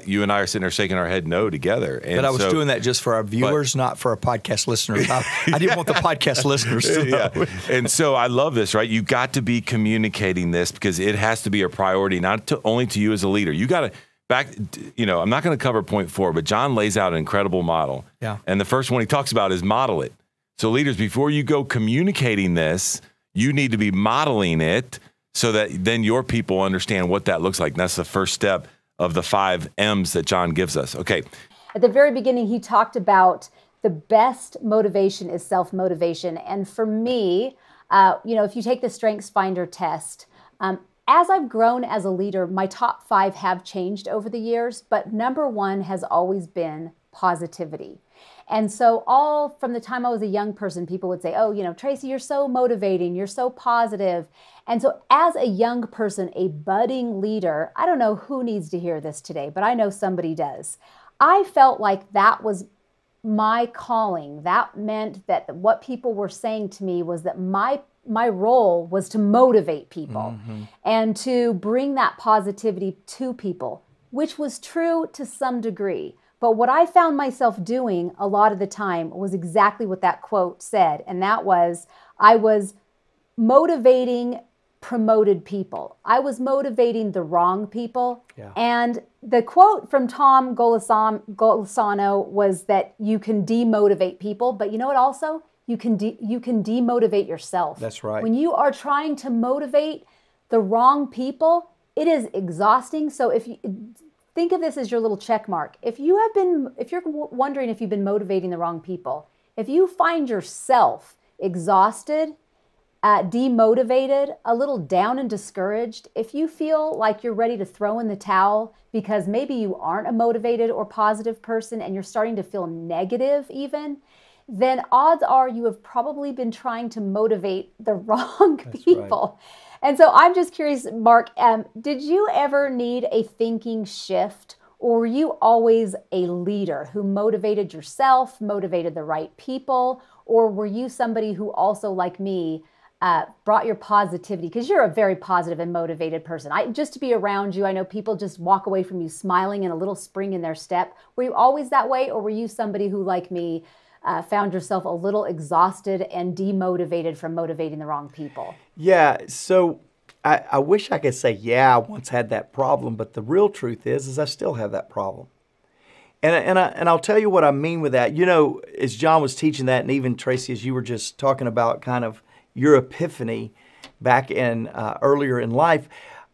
You and I are sitting there shaking our head no together. And but I was doing that just for our viewers, not for our podcast listeners. I didn't want the podcast listeners to know. Yeah. And so I love this, right? You got to be communicating this because it has to be a priority, not only to you as a leader. You got to I'm not going to cover point 4, but John lays out an incredible model. Yeah. And the first one he talks about is model it. So leaders, before you go communicating this, you need to be modeling it so that then your people understand what that looks like. And that's the first step of the 5 M's that John gives us. Okay. At the very beginning, he talked about the best motivation is self-motivation. And for me, if you take the Strengths Finder test, as I've grown as a leader, my top 5 have changed over the years, but number 1 has always been positivity. And so all from the time I was a young person, people would say, Tracy, you're so motivating, you're so positive. And so as a young person, a budding leader, I don't know who needs to hear this today, but I know somebody does. I felt like that was my calling. That meant that what people were saying to me was that my role was to motivate people and to bring that positivity to people, which was true to some degree. But what I found myself doing a lot of the time was exactly what that quote said. And that was, I was motivating promoted people. I was motivating the wrong people. Yeah. And the quote from Tom Golisano was that you can demotivate people, but you know what also? You can demotivate yourself. That's right. When you are trying to motivate the wrong people, it is exhausting. So if you think of this as your little check mark. If you're wondering if you've been motivating the wrong people, if you find yourself exhausted, demotivated, a little down and discouraged, if you feel like you're ready to throw in the towel because maybe you aren't a motivated or positive person and you're starting to feel negative even, then odds are you have probably been trying to motivate the wrong people. Right. And so I'm just curious, Mark, did you ever need a thinking shift, or were you always a leader who motivated yourself, motivated the right people, Or were you somebody who also, like me, brought your positivity? Because you're a very positive and motivated person. Just to be around you, I know people just walk away from you smiling and a little spring in their step. Were you always that way? Or were you somebody who, like me, found yourself a little exhausted and demotivated from motivating the wrong people? Yeah, so I wish I could say, yeah, I once had that problem, but the real truth is I still have that problem. And I'll tell you what I mean with that. You know, as John was teaching that, and even Tracy, as you were just talking about kind of your epiphany back in earlier in life,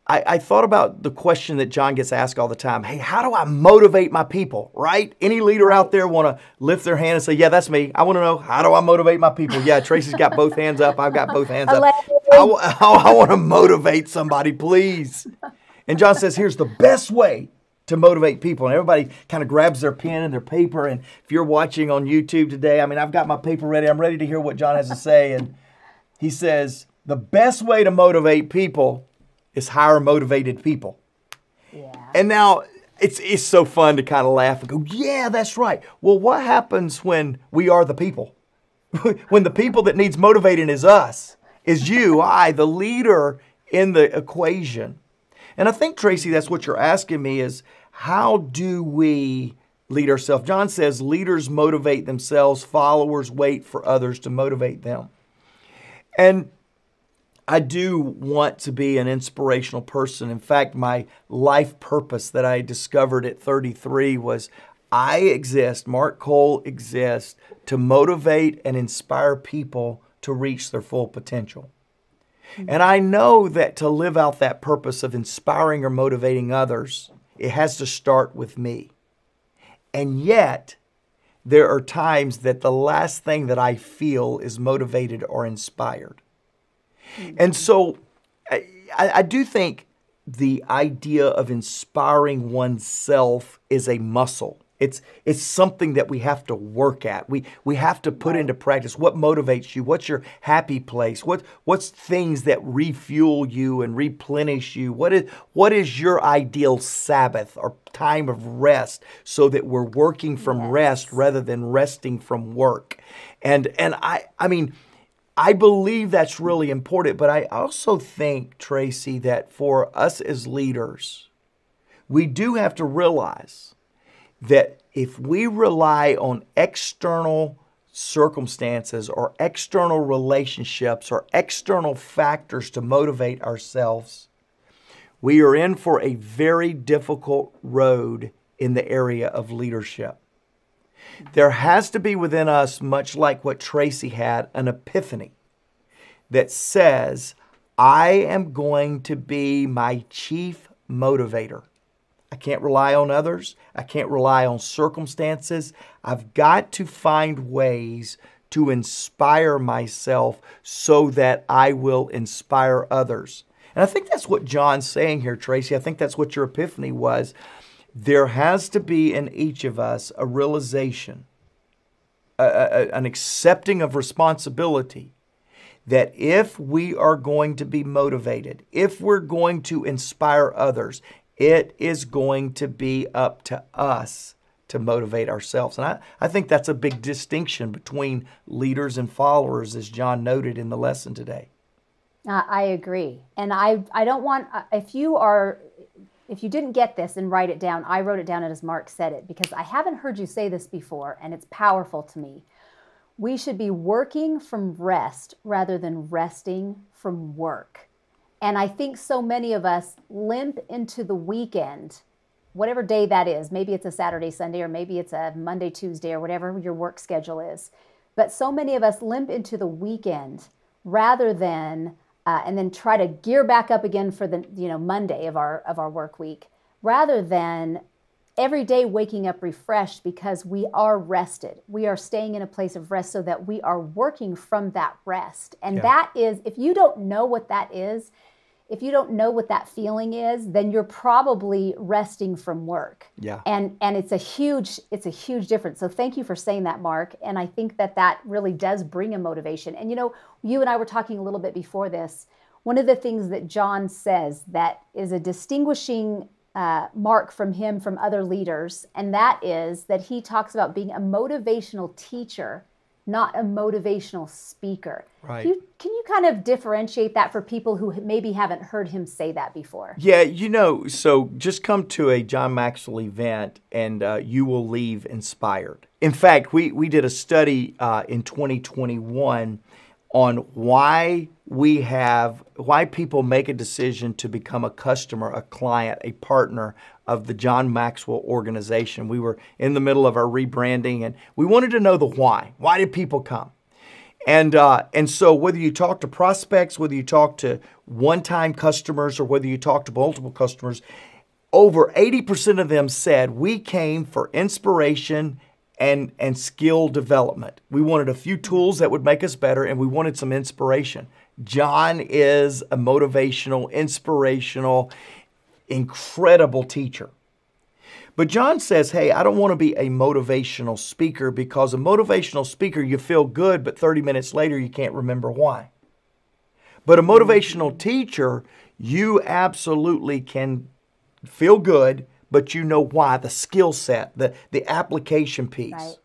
I thought about the question that John gets asked all the time. Hey, how do I motivate my people, right? Any leader out there want to lift their hand and say, yeah, that's me. I want to know, how do I motivate my people? Yeah, Tracy's got both hands up. I've got both hands up. I want to motivate somebody, please. And John says, here's the best way to motivate people. And everybody kind of grabs their pen and their paper. And if you're watching on YouTube today, I mean, I've got my paper ready. I'm ready to hear what John has to say. And he says, the best way to motivate people is hire motivated people. Yeah. And now it's so fun to kind of laugh and go, yeah, that's right. Well, what happens when we are the people? When the people that needs motivating is us, is you, the leader in the equation. And I think, Tracy, that's what you're asking me is, how do we lead ourselves? John says leaders motivate themselves, followers wait for others to motivate them. And I do want to be an inspirational person. In fact, my life purpose that I discovered at 33 was Mark Cole exists to motivate and inspire people to reach their full potential. And I know that to live out that purpose of inspiring or motivating others, it has to start with me. And yet, there are times that the last thing that I feel is motivated or inspired. And so I do think the idea of inspiring oneself is a muscle. It's something that we have to work at. We have to put into practice. What motivates you? What's your happy place? What's things that refuel you and replenish you? What is your ideal Sabbath or time of rest so that we're working from rest rather than resting from work? And I mean, I believe that's really important, but I also think, Tracy, that for us as leaders, we do have to realize that if we rely on external circumstances or external relationships or external factors to motivate ourselves, we are in for a very difficult road in the area of leadership. There has to be within us, much like what Tracy had, an epiphany that says, I am going to be my chief motivator. I can't rely on others. I can't rely on circumstances. I've got to find ways to inspire myself so that I will inspire others. And I think that's what John's saying here, Tracy. I think that's what your epiphany was. There has to be in each of us a realization, an accepting of responsibility that if we are going to be motivated, if we're going to inspire others, it is going to be up to us to motivate ourselves. And I think that's a big distinction between leaders and followers, as John noted in the lesson today. I agree. And I don't want, if you didn't get this and write it down, I wrote it down as Mark said it, because I haven't heard you say this before, and it's powerful to me. We should be working from rest rather than resting from work. And I think so many of us limp into the weekend, whatever day that is. Maybe it's a Saturday, Sunday, or maybe it's a Monday, Tuesday, or whatever your work schedule is. But so many of us limp into the weekend rather than, and then try to gear back up again for the Monday of our work week, rather than every day waking up refreshed because we are rested. We are staying in a place of rest so that we are working from that rest. And that is, if you don't know what that is, if you don't know what that feeling is, then you're probably resting from work. Yeah. And it's a huge difference. So thank you for saying that, Mark. And I think that really does bring a motivation. And you and I were talking a little bit before this. One of the things that John says that is a distinguishing mark from him from other leaders, and that is that he talks about being a motivational teacher not a motivational speaker. Right. Can you kind of differentiate that for people who maybe haven't heard him say that before? Yeah, so just come to a John Maxwell event and you will leave inspired. In fact, we did a study in 2021 on why people make a decision to become a customer, a client, a partner of the John Maxwell organization. We were in the middle of our rebranding and we wanted to know the why. Why did people come? And so whether you talk to prospects, whether you talk to one-time customers, or whether you talk to multiple customers, over 80% of them said, we came for inspiration and skill development. We wanted a few tools that would make us better, and we wanted some inspiration. John is a motivational, inspirational, incredible teacher. But John says, hey, I don't want to be a motivational speaker, because a motivational speaker, you feel good, but 30 minutes later, you can't remember why. But a motivational teacher, you absolutely can feel good, but you know why, the skill set, the application piece. Right.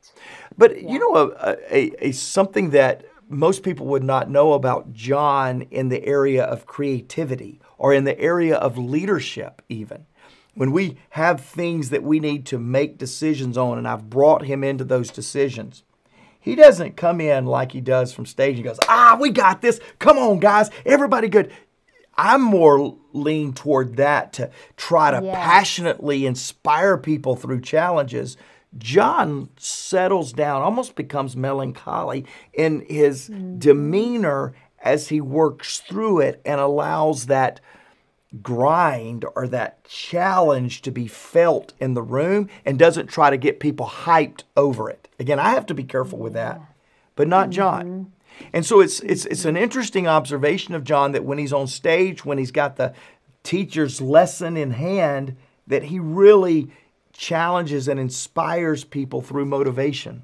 But something that most people would not know about John in the area of creativity or in the area of leadership even. When we have things that we need to make decisions on, and I've brought him into those decisions, he doesn't come in like he does from stage and goes, we got this. Come on, guys. Everybody good. I'm more lean toward that, to try to passionately inspire people through challenges. John settles down, almost becomes melancholy in his demeanor as he works through it and allows that grind or that challenge to be felt in the room, and doesn't try to get people hyped over it. Again, I have to be careful with that, but not John. And so it's an interesting observation of John that when he's on stage, when he's got the teacher's lesson in hand, that he really challenges and inspires people through motivation.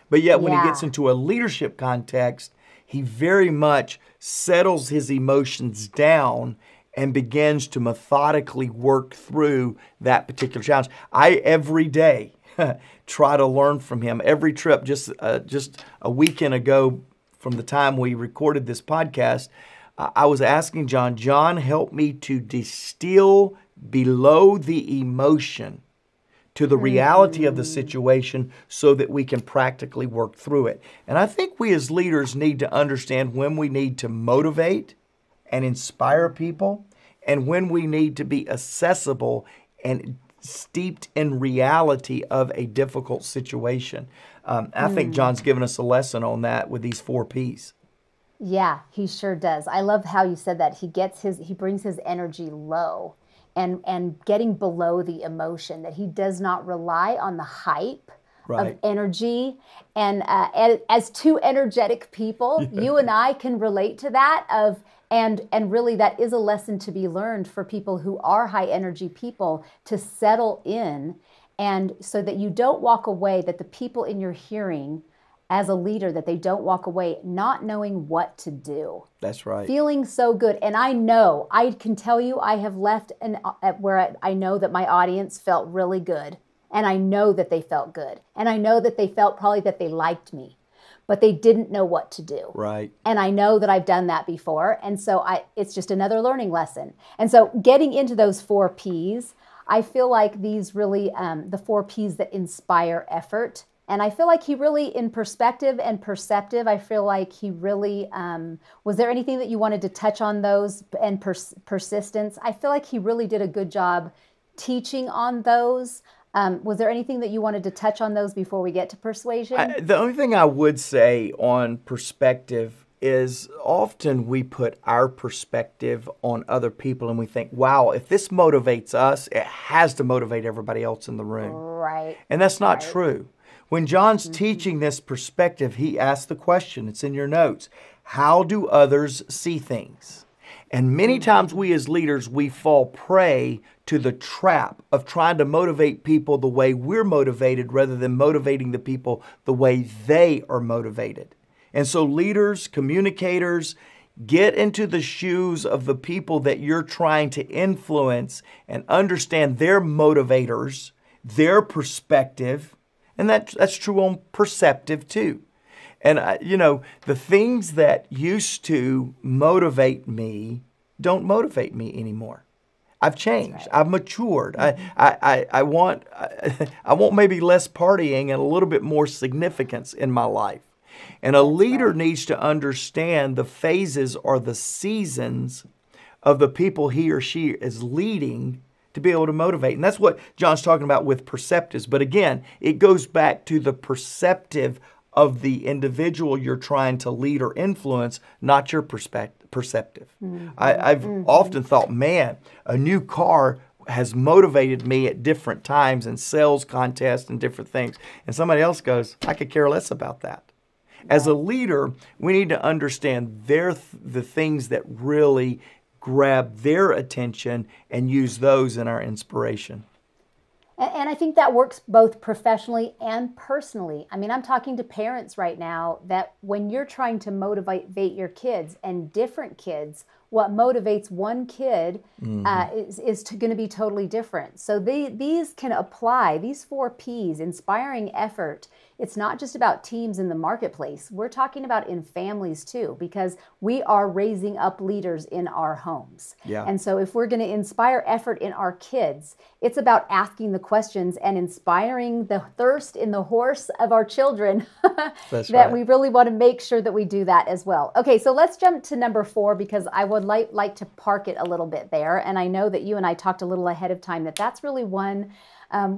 But yet when he gets into a leadership context, he very much settles his emotions down and begins to methodically work through that particular challenge. I, every day, try to learn from him. Every trip, just a weekend ago from the time we recorded this podcast, I was asking John, help me to distill below the emotion to the reality of the situation so that we can practically work through it. And I think we as leaders need to understand when we need to motivate and inspire people, and when we need to be accessible and steeped in reality of a difficult situation. I think John's given us a lesson on that with these 4 Ps. Yeah, he sure does. I love how you said that. He brings his energy low, and getting below the emotion, that he does not rely on the hype of energy. And as two energetic people, you and I can relate to that and really that is a lesson to be learned for people who are high energy people, to settle in, and so that you don't walk away, that the people in your hearing as a leader, that they don't walk away not knowing what to do. That's right. Feeling so good. And I can tell you, I have left where I know that my audience felt really good. And I know that they felt good. And I know that they felt probably that they liked me, but they didn't know what to do. Right. And I know that I've done that before. And so it's just another learning lesson. And so getting into those 4 Ps, I feel like these really, the 4 Ps that inspire effort. And I feel like he really, in perspective and perceptive, I feel like he really, was there anything that you wanted to touch on those, and persistence? I feel like he really did a good job teaching on those. Was there anything that you wanted to touch on those before we get to persuasion? The only thing I would say on perspective is often we put our perspective on other people and we think, wow, if this motivates us, it has to motivate everybody else in the room. Right. And that's not true. When John's teaching this perspective, he asks the question, it's in your notes, how do others see things? And many times we as leaders, we fall prey to the trap of trying to motivate people the way we're motivated rather than motivating the people the way they are motivated. And so leaders, communicators, get into the shoes of the people that you're trying to influence and understand their motivators, their perspective, and that's true on perceptive too. And, the things that used to motivate me don't motivate me anymore. I've changed. Right. I've matured. I want maybe less partying and a little bit more significance in my life. And a leader needs to understand the phases or the seasons of the people he or she is leading to be able to motivate. And that's what John's talking about with perceptives. But again, it goes back to the perceptive of the individual you're trying to lead or influence, not your perceptive. Mm-hmm. I've often thought, man, a new car has motivated me at different times in sales contests and different things. And somebody else goes, I could care less about that. As a leader, we need to understand the things that really grab their attention and use those in our inspiration. And I think that works both professionally and personally. I mean, I'm talking to parents right now that when you're trying to motivate your kids and different kids, what motivates one kid is going to be totally different. So these can apply, these 4 Ps, inspiring effort. It's not just about teams in the marketplace. We're talking about in families too, because we are raising up leaders in our homes. Yeah. And so if we're going to inspire effort in our kids, it's about asking the questions and inspiring the thirst in the horse of our children that we really want to make sure that we do that as well. Okay, so let's jump to number 4, because I would like to park it a little bit there. And I know that you and I talked a little ahead of time that's really one.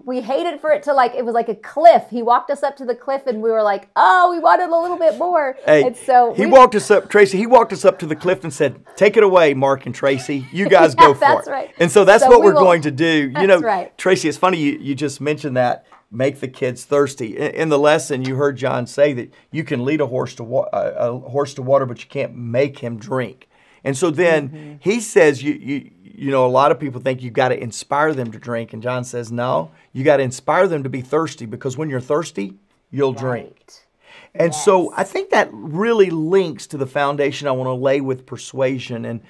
We hated for it to it was like a cliff. He walked us up to the cliff and we were like, oh, we wanted a little bit more. Hey, and so he walked us up to the cliff and said, take it away, Mark and Tracy. You guys go for that's it. Right. And so that's what we're going to do. That's right. Tracy, it's funny you just mentioned that, make the kids thirsty. In the lesson, you heard John say that you can lead a horse to water, but you can't make him drink. And so then he says, a lot of people think you've got to inspire them to drink. And John says, no, you got to inspire them to be thirsty, because when you're thirsty, you'll drink. And so I think that really links to the foundation I want to lay with persuasion. And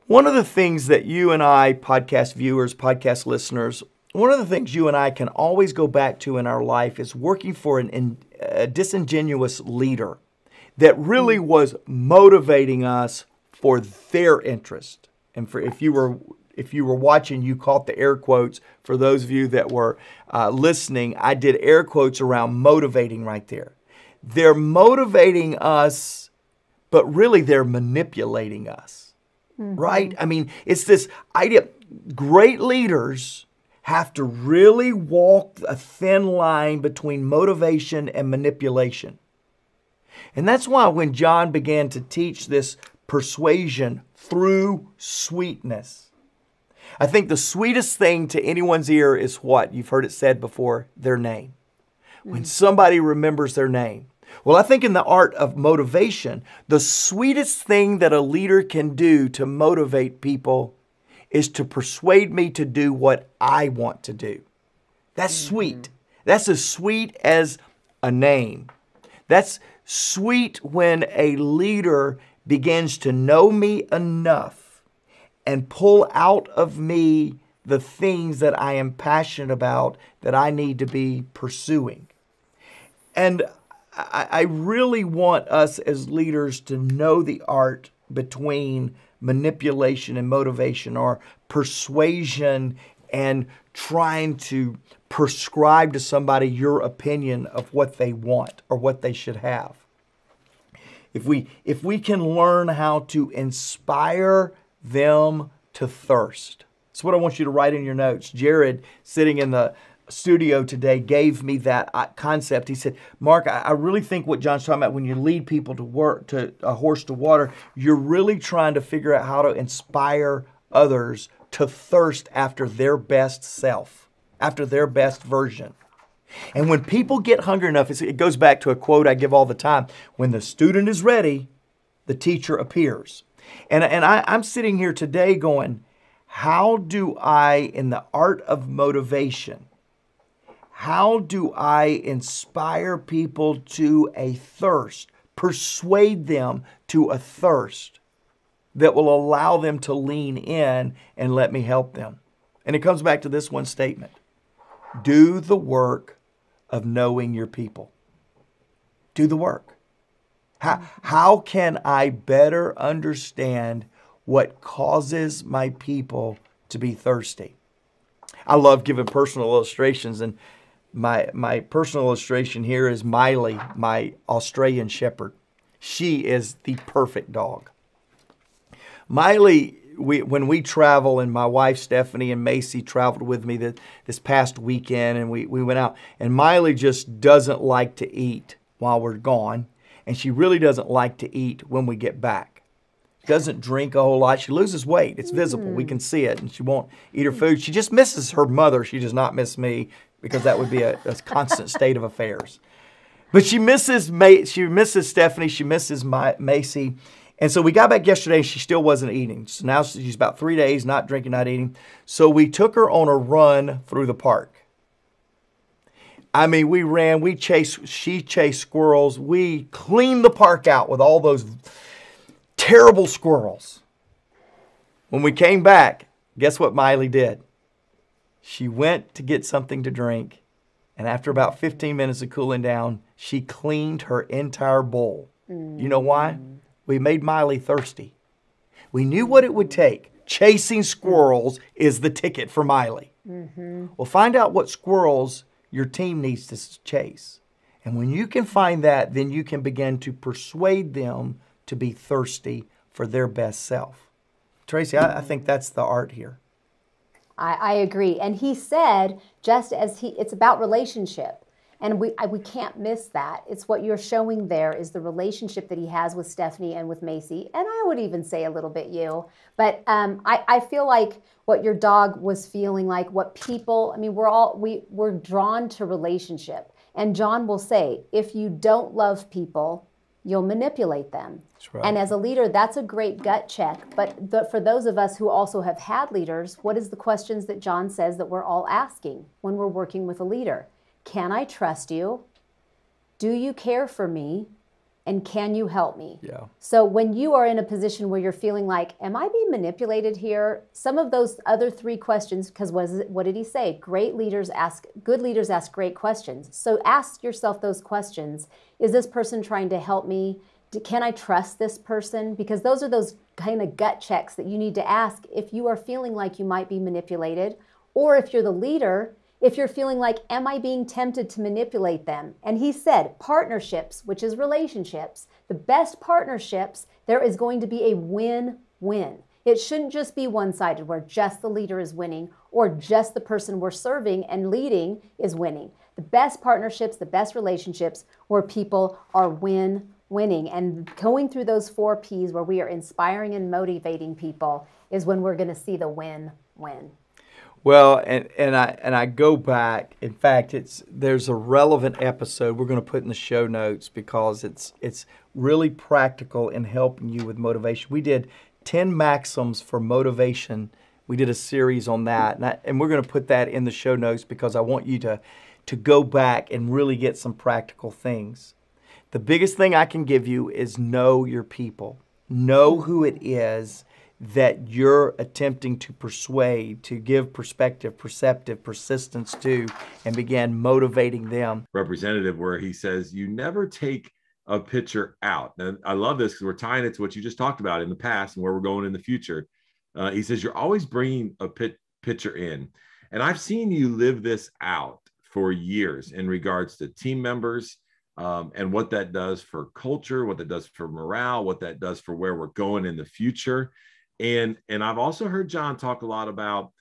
one of the things that you and I, podcast viewers, podcast listeners, one of the things you and I can always go back to in our life is working for a disingenuous leader that really was motivating us for their interest. And for if you were watching, you caught the air quotes. For those of you that were listening, I did air quotes around motivating right there. They're motivating us, but really they're manipulating us, right? I mean, it's this idea. Great leaders have to really walk a thin line between motivation and manipulation. And that's why when John began to teach this persuasion through sweetness, I think the sweetest thing to anyone's ear is what? You've heard it said before, their name. When somebody remembers their name. Well, I think in the art of motivation, the sweetest thing that a leader can do to motivate people is to persuade me to do what I want to do. That's sweet. That's as sweet as a name. That's sweet when a leader begins to know me enough and pull out of me the things that I am passionate about that I need to be pursuing. And I really want us as leaders to know the art between manipulation and motivation, or persuasion and trying to prescribe to somebody your opinion of what they want or what they should have. If we can learn how to inspire them to thirst. That's what I want you to write in your notes. Jared, sitting in the studio today, gave me that concept. He said, Mark, I really think what John's talking about, when you lead people to a horse to water, you're really trying to figure out how to inspire others to thirst after their best self, after their best version. And when people get hungry enough, it goes back to a quote I give all the time. When the student is ready, the teacher appears. And I'm sitting here today going, how do I, in the art of motivation, how do I inspire people to a thirst, persuade them to a thirst that will allow them to lean in and let me help them? And it comes back to this one statement. Do the work of knowing your people. do the work. How can I better understand what causes my people to be thirsty? I love giving personal illustrations, and my personal illustration here is Miley, my Australian Shepherd. She is the perfect dog. Miley, when we travel, and my wife Stephanie and Macy traveled with me this past weekend, and we went out, and Miley just doesn't like to eat while we're gone, and she really doesn't like to eat when we get back. Doesn't drink a whole lot. She loses weight. It's visible. We can see it, and she won't eat her food. She just misses her mother. She does not miss me, because that would be a constant state of affairs. But she misses Stephanie. She misses Macy. And so we got back yesterday, and she still wasn't eating. So now she's about 3 days, not drinking, not eating. So we took her on a run through the park. I mean, we ran, she chased squirrels. We cleaned the park out with all those terrible squirrels. When we came back, guess what Miley did? She went to get something to drink, and after about 15 minutes of cooling down, she cleaned her entire bowl. You know why? We made Miley thirsty. We knew what it would take. Chasing squirrels is the ticket for Miley. Well, find out what squirrels your team needs to chase. And when you can find that, then you can begin to persuade them to be thirsty for their best self. Tracy, I think that's the art here. I agree. And he said, just as it's about relationship. And we can't miss that. It's what you're showing there is the relationship that he has with Stephanie and with Macy. And I would even say a little bit you. But I feel like what your dog was feeling like, what people, I mean, we're drawn to relationship. And John will say, if you don't love people, you'll manipulate them. That's right. And as a leader, that's a great gut check. But for those of us who also have had leaders, what is the questions that John says that we're all asking when we're working with a leader? Can I trust you? Do you care for me? And can you help me? Yeah. So when you are in a position where you're feeling like, am I being manipulated here? Some of those other three questions, because what did he say? Good leaders ask great questions. So ask yourself those questions. Is this person trying to help me? Can I trust this person? Because those are those kind of gut checks that you need to ask if you are feeling like you might be manipulated, or if you're the leader, if you're feeling like, am I being tempted to manipulate them? And he said, partnerships, which is relationships, the best partnerships, there is going to be a win-win. It shouldn't just be one-sided where just the leader is winning or just the person we're serving and leading is winning. The best partnerships, the best relationships where people are winning. And going through those 4 Ps where we are inspiring and motivating people is when we're going to see the win-win. Well, and I go back. In fact, there's a relevant episode we're going to put in the show notes because it's really practical in helping you with motivation. We did 10 maxims for motivation. We did a series on that, and we're going to put that in the show notes because I want you to go back and really get some practical things. The biggest thing I can give you is know your people. Know who it is that you're attempting to persuade, to give perspective, perceptive, persistence to, and begin motivating them. Representative, where he says, you never take a pitcher out. And I love this because we're tying it to what you just talked about in the past and where we're going in the future. He says, you're always bringing a pitcher in. And I've seen you live this out for years in regards to team members and what that does for culture, what that does for morale, what that does for where we're going in the future. And I've also heard John talk a lot about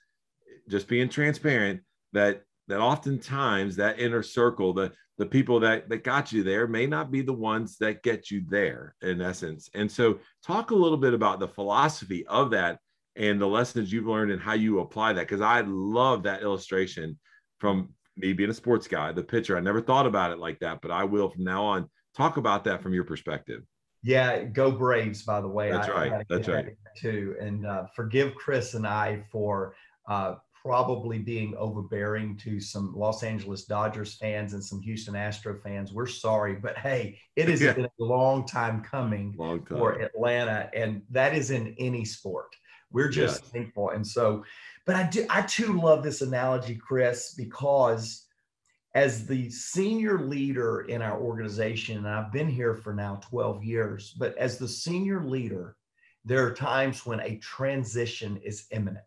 just being transparent, that oftentimes that inner circle, the people that got you there may not be the ones that get you there in essence. And so talk a little bit about the philosophy of that and the lessons you've learned and how you apply that. Because I love that illustration from me being a sports guy, the pitcher. I never thought about it like that, but I will from now on. Talk about that from your perspective. Yeah, go Braves, by the way. That's right. That's right. Too. And forgive Chris and I for probably being overbearing to some Los Angeles Dodgers fans and some Houston Astro fans. We're sorry, but hey, it has been a long time coming for Atlanta, and that is in any sport. We're just thankful. And so, but I too love this analogy, Chris, because as the senior leader in our organization, and I've been here for now 12 years, but as the senior leader, there are times when a transition is imminent.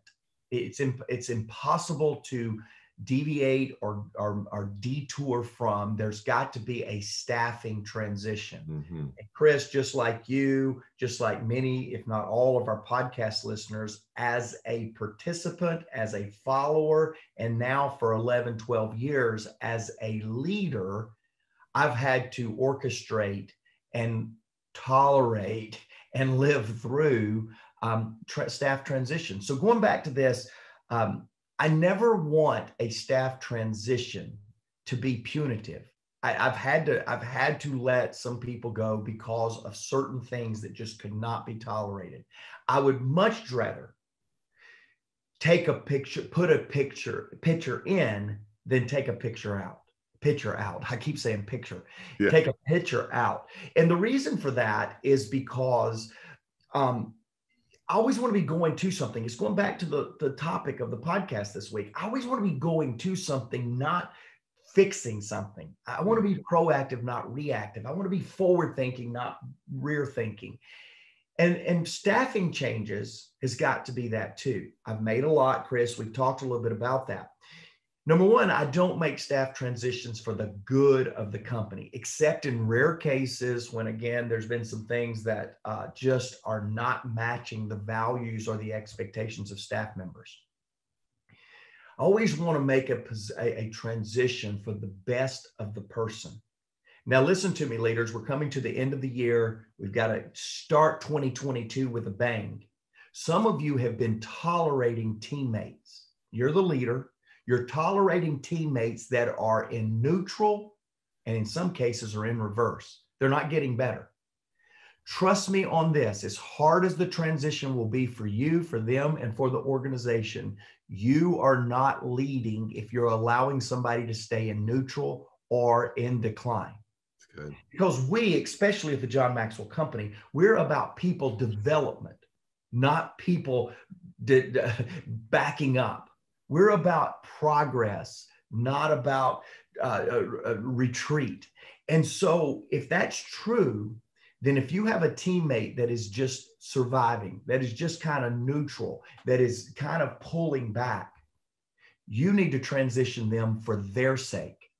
It's impossible to deviate or detour from. There's got to be a staffing transition. And Chris, just like you, just like many, if not all of our podcast listeners, as a participant, as a follower, and now for 11, 12 years as a leader, I've had to orchestrate and tolerate and live through staff transition. So going back to this, I never want a staff transition to be punitive. I've had to let some people go because of certain things that just could not be tolerated. I would much rather take a picture, put a picture in than take a picture out. I keep saying picture. Yeah. Take a picture out. And the reason for that is because I always want to be going to something. It's going back to the topic of the podcast this week. I always want to be going to something, not fixing something. I want to be proactive, not reactive. I want to be forward thinking, not rear thinking. And staffing changes has got to be that too. I've made a lot, Chris. We've talked a little bit about that. Number one, I don't make staff transitions for the good of the company, except in rare cases when, again, there's been some things that just are not matching the values or the expectations of staff members. I always want to make a transition for the best of the person. Now, listen to me, leaders. We're coming to the end of the year. We've got to start 2022 with a bang. Some of you have been tolerating teammates. You're the leader. You're tolerating teammates that are in neutral and in some cases are in reverse. They're not getting better. Trust me on this. As hard as the transition will be for you, for them, and for the organization, you are not leading if you're allowing somebody to stay in neutral or in decline. That's good. Because we, especially at the John Maxwell Company, we're about people development, not people backing up. We're about progress, not about retreat. And so if that's true, then if you have a teammate that is just surviving, that is just kind of neutral, that is kind of pulling back, you need to transition them for their sake.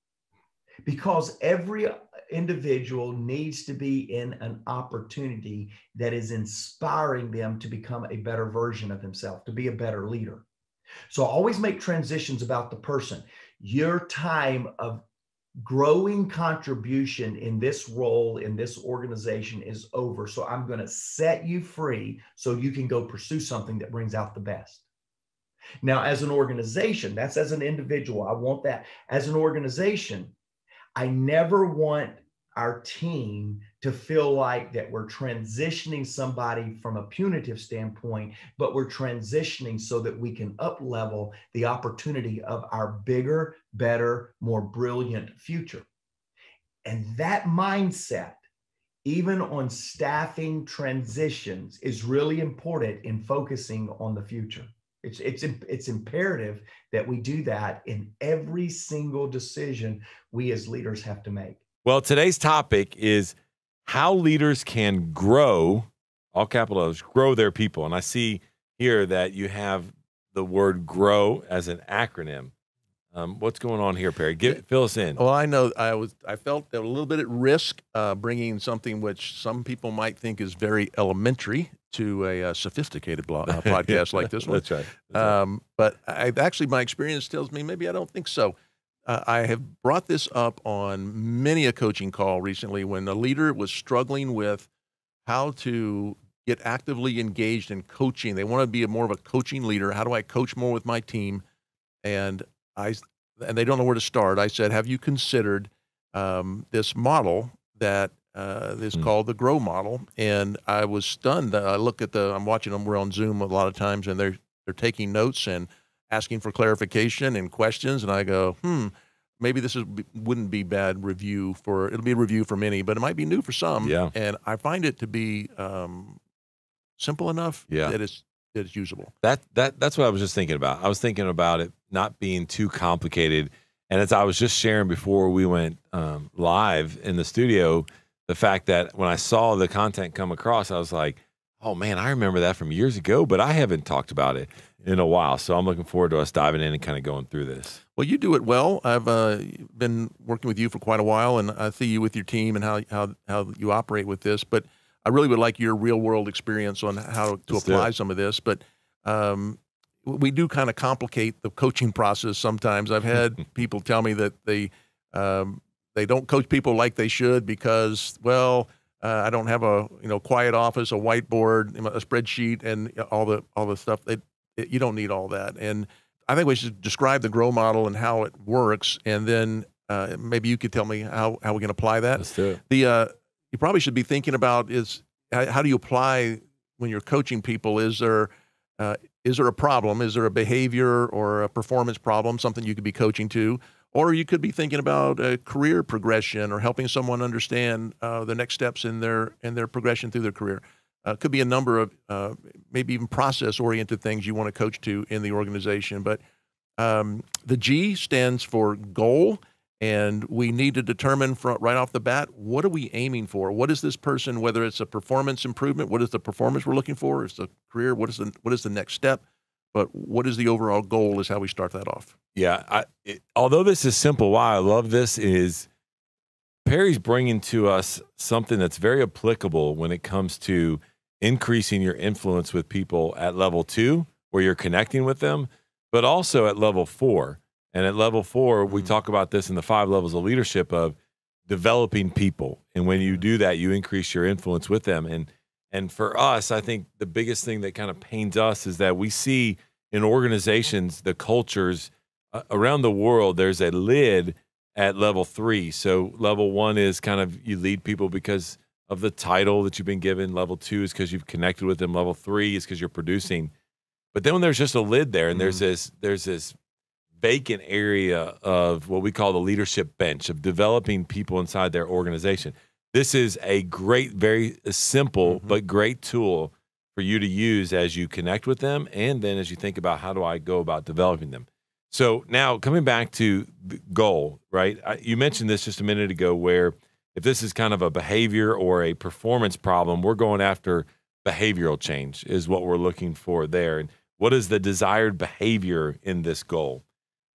Because every individual needs to be in an opportunity that is inspiring them to become a better version of themselves, to be a better leader. So always make transitions about the person. Your time of growing contribution in this role, in this organization is over. So I'm going to set you free so you can go pursue something that brings out the best. Now, as an organization, that's as an individual. I want that. As an organization, I never want our team to feel like that we're transitioning somebody from a punitive standpoint, but we're transitioning so that we can up-level the opportunity of our bigger, better, more brilliant future. And that mindset, even on staffing transitions, is really important in focusing on the future. It's imperative that we do that in every single decision we as leaders have to make. Well, today's topic is how leaders can grow, all capital O's, grow their people. And I see here that you have the word grow as an acronym. What's going on here, Perry? Fill us in. Well, I know I felt a little bit at risk bringing something which some people might think is very elementary to a sophisticated podcast like this one. That's right. But actually, my experience tells me maybe I don't think so. I have brought this up on many a coaching call recently when a leader was struggling with how to get actively engaged in coaching. They want to be more of a coaching leader. How do I coach more with my team? And they don't know where to start. I said, have you considered this model that is called the GROW model? And I was stunned. I look at I'm watching them. We're on Zoom a lot of times, and they're taking notes and asking for clarification and questions. And I go, maybe this wouldn't be bad review it'll be a review for many, but it might be new for some. Yeah. And I find it to be simple enough that it's usable. That's what I was just thinking about. I was thinking about it not being too complicated And as I was just sharing before we went live in the studio, the fact that when I saw the content come across, I was like, oh man, I remember that from years ago, but I haven't talked about it in a while. So I'm looking forward to us diving in and kind of going through this. Well, you do it well. I've been working with you for quite a while, and I see you with your team and how you operate with this. But I really would like your real world experience on how to apply some of this. But we do kind of complicate the coaching process sometimes. I've had people tell me that they don't coach people like they should because, well, I don't have a quiet office, a whiteboard, a spreadsheet, and all the stuff. You don't need all that. And I think we should describe the GROW model and how it works, and then maybe you could tell me how we can apply that. Let's do it. You probably should be thinking about is how do you apply when you're coaching people? Is there a problem? Is there a behavior or a performance problem, something you could be coaching to? Or you could be thinking about a career progression or helping someone understand the next steps in their progression through their career. Could be a number of maybe even process-oriented things you want to coach to in the organization. But the G stands for goal, and we need to determine right off the bat, what are we aiming for? What is this person, whether it's a performance improvement, what is the performance we're looking for? Is the career, what is the next step? But what is the overall goal is how we start that off. Yeah, although this is simple, why I love this is Perry's bringing to us something that's very applicable when it comes to increasing your influence with people at level 2, where you're connecting with them, but also at level 4. And at level 4, we talk about this in the 5 levels of leadership of developing people. And when you do that, you increase your influence with them. And for us, I think the biggest thing that kind of pains us is that we see in organizations, the cultures around the world, there's a lid at level 3. So level 1 is kind of you lead people because of the title that you've been given. Level 2 is because you've connected with them. Level 3 is because you're producing. But then when there's just a lid there and there's this vacant area of what we call the leadership bench of developing people inside their organization. This is a great, very simple, but great tool for you to use as you connect with them and then as you think about how do I go about developing them. So now coming back to the goal, right? You mentioned this just a minute ago where if this is kind of a behavior or a performance problem, we're going after behavioral change is what we're looking for there. And what is the desired behavior in this goal?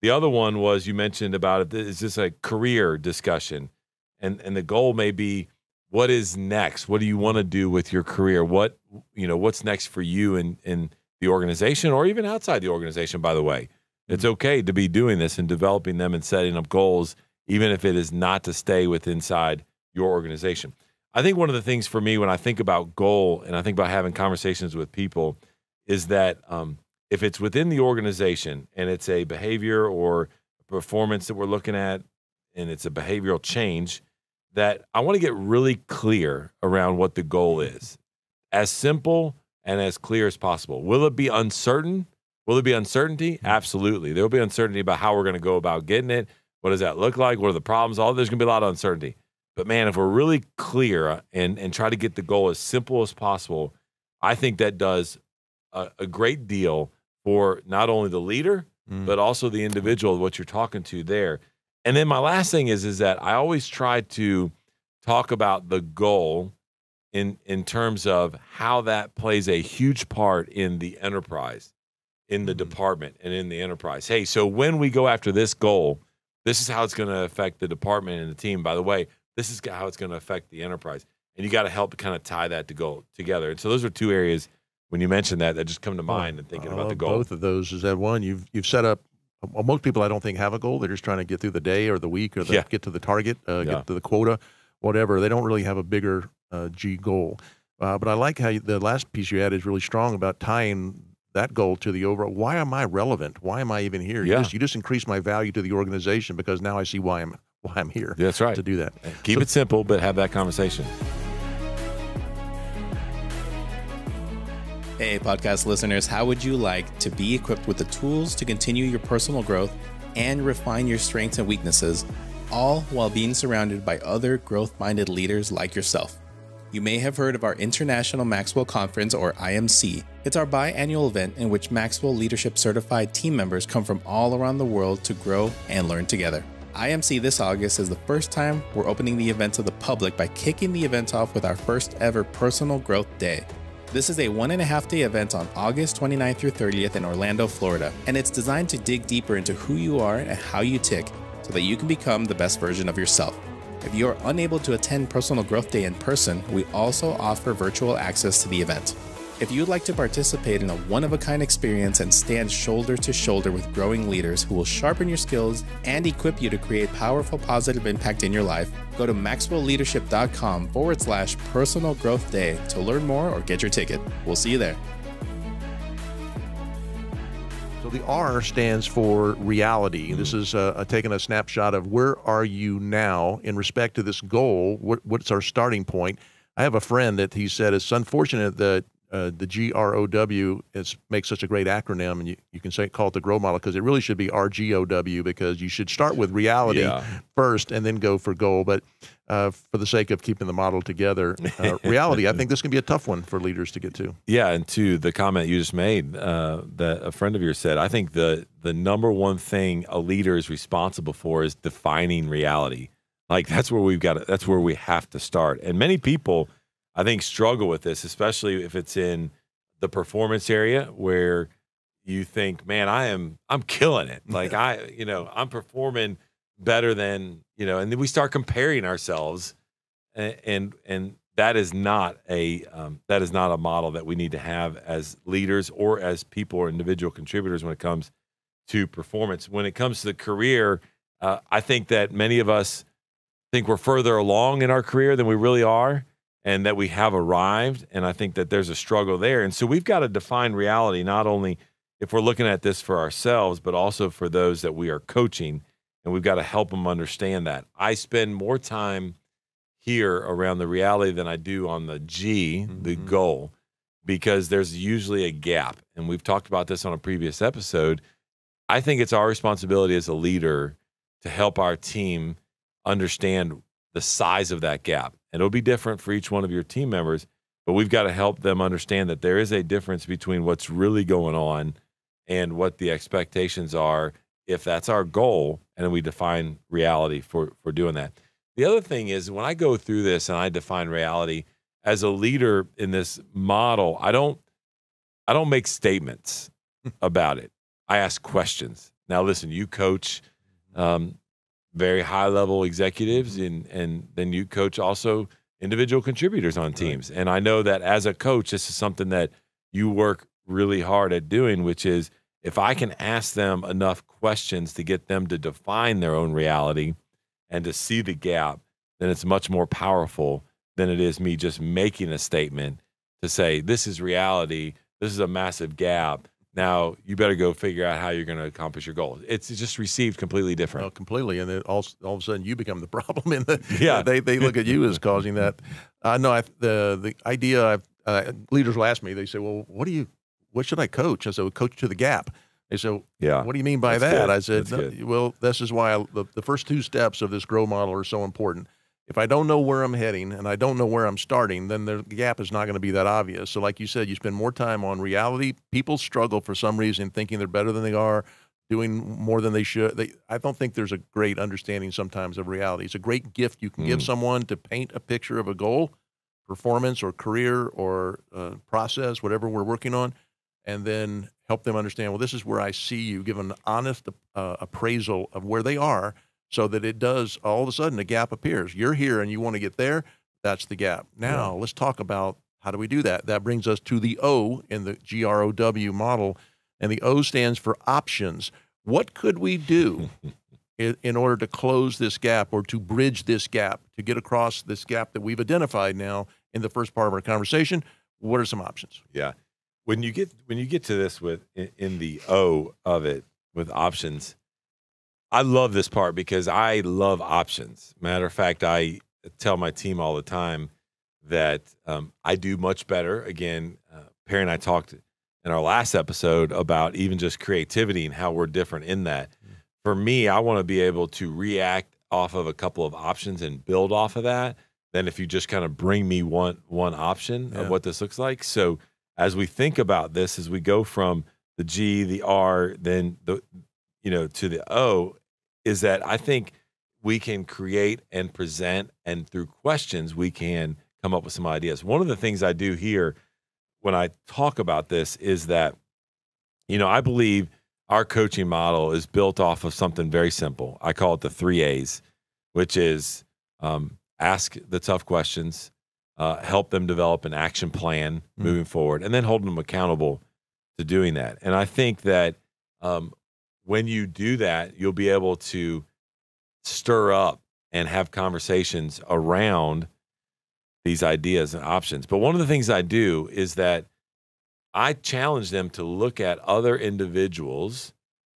The other one was you mentioned about it, is this a career discussion? And the goal may be, what is next? What do you want to do with your career? What's next for you in the organization or even outside the organization, by the way? It's okay to be doing this and developing them and setting up goals, even if it is not to stay inside your organization. I think one of the things for me when I think about goal and I think about having conversations with people is that if it's within the organization and it's a behavior or performance that we're looking at and it's a behavioral change, that I want to get really clear around what the goal is. As simple and as clear as possible. Will it be uncertain? Will there be uncertainty? Absolutely. There will be uncertainty about how we're going to go about getting it. What does that look like? What are the problems? There's going to be a lot of uncertainty. But man, if we're really clear and try to get the goal as simple as possible, I think that does a great deal for not only the leader, but also the individual, what you're talking to there. And then my last thing is that I always try to talk about the goal in terms of how that plays a huge part in the enterprise, in the department, and in the enterprise. Hey, so when we go after this goal, this is how it's going to affect the department and the team. By the way, this is how it's going to affect the enterprise. And you got to help kind of tie that to goal together. And so those are 2 areas when you mention that just come to mind and thinking about the goal. Both of those is that one you've set up. Well, most people I don't think have a goal. They're just trying to get through the day or the week or get to the target, get to the quota, whatever. They don't really have a bigger G goal. But I like how the last piece you had is really strong about tying that goal to the overall. Why am I relevant? Why am I even here? You just increase my value to the organization because now I see why I'm here. That's right. To do that. Keep it simple, but have that conversation. Hey, podcast listeners, how would you like to be equipped with the tools to continue your personal growth and refine your strengths and weaknesses, all while being surrounded by other growth-minded leaders like yourself? You may have heard of our International Maxwell Conference, or IMC, It's our biannual event in which Maxwell Leadership certified team members come from all around the world to grow and learn together. IMC this August is the first time we're opening the event to the public by kicking the event off with our first ever Personal Growth Day. This is a 1.5-day event on August 29th through 30th in Orlando, Florida, and it's designed to dig deeper into who you are and how you tick so that you can become the best version of yourself. If you are unable to attend Personal Growth Day in person, we also offer virtual access to the event. If you'd like to participate in a one-of-a-kind experience and stand shoulder to shoulder with growing leaders who will sharpen your skills and equip you to create powerful, positive impact in your life, go to maxwellleadership.com/personal growth day to learn more or get your ticket. We'll see you there. So the R stands for reality. This is taking a snapshot of where are you now in respect to this goal. What's our starting point? I have a friend that he said it's unfortunate that the GROW makes such a great acronym, and you can call it the GROW model, because it really should be RGOW, because you should start with reality first and then go for goal. But for the sake of keeping the model together, reality, I think this can be a tough one for leaders to get to. Yeah, and to the comment you just made that a friend of yours said, I think the number one thing a leader is responsible for is defining reality. Like that's where that's where we have to start. And many people, I think, struggle with this, especially if it's in the performance area where you think, man, I'm killing it. Like I'm performing better than, and then we start comparing ourselves, and that is not a model that we need to have as leaders or as people or individual contributors when it comes to performance. When it comes to the career, I think that many of us think we're further along in our career than we really are, and that we have arrived. And I think that there's a struggle there. And so we've got to define reality, not only if we're looking at this for ourselves, but also for those that we are coaching. And we've got to help them understand that. I spend more time here around the reality than I do on the G, the goal, because there's usually a gap. And we've talked about this on a previous episode. I think it's our responsibility as a leader to help our team understand the size of that gap. And it'll be different for each one of your team members, but we've got to help them understand that there is a difference between what's really going on and what the expectations are, if that's our goal, and then we define reality for doing that. The other thing is, when I go through this and I define reality as a leader in this model, I don't make statements about it. I ask questions. Now, listen, you coach very high-level executives, and then you coach also individual contributors on teams. Right. And I know that as a coach, this is something that you work really hard at doing, which is if I can ask them enough questions to get them to define their own reality and to see the gap, then it's much more powerful than it is me just making a statement to say, this is reality, this is a massive gap. Now, you better go figure out how you're going to accomplish your goals. It's just received completely different. Well, completely. And then all of a sudden you become the problem. They look at you as causing that. No, the idea, leaders will ask me, they say, well, what should I coach? I said, well, coach to the gap. They said, what do you mean by that? Good. I said, well, this is why the first two steps of this GROW model are so important. If I don't know where I'm heading and I don't know where I'm starting, then the gap is not going to be that obvious. So like you said, you spend more time on reality. People struggle for some reason thinking they're better than they are, doing more than they should. I don't think there's a great understanding sometimes of reality. It's a great gift you can give someone to paint a picture of a goal, performance or career or process, whatever we're working on, and then help them understand, well, this is where I see you, give an honest appraisal of where they are, so that it does, all of a sudden, a gap appears. You're here and you want to get there, that's the gap. Now, let's talk about how do we do that. That brings us to the O in the GROW model, and the O stands for options. What could we do in order to close this gap or to bridge this gap, to get across this gap that we've identified now in the first part of our conversation? What are some options? Yeah. When you get to this in the O of it with options, I love this part because I love options. Matter of fact, I tell my team all the time that I do much better. Again, Perry and I talked in our last episode about even just creativity and how we're different in that. For me, I want to be able to react off of a couple of options and build off of that than if you just kind of bring me one option of what this looks like. So as we think about this, as we go from the G, the R, then the, to the O, is that I think we can create and present, and through questions, we can come up with some ideas. One of the things I do here when I talk about this is that, I believe our coaching model is built off of something very simple. I call it the 3 A's, which is ask the tough questions, help them develop an action plan moving forward, and then hold them accountable to doing that. And I think that when you do that, you'll be able to stir up and have conversations around these ideas and options. But one of the things I do is that I challenge them to look at other individuals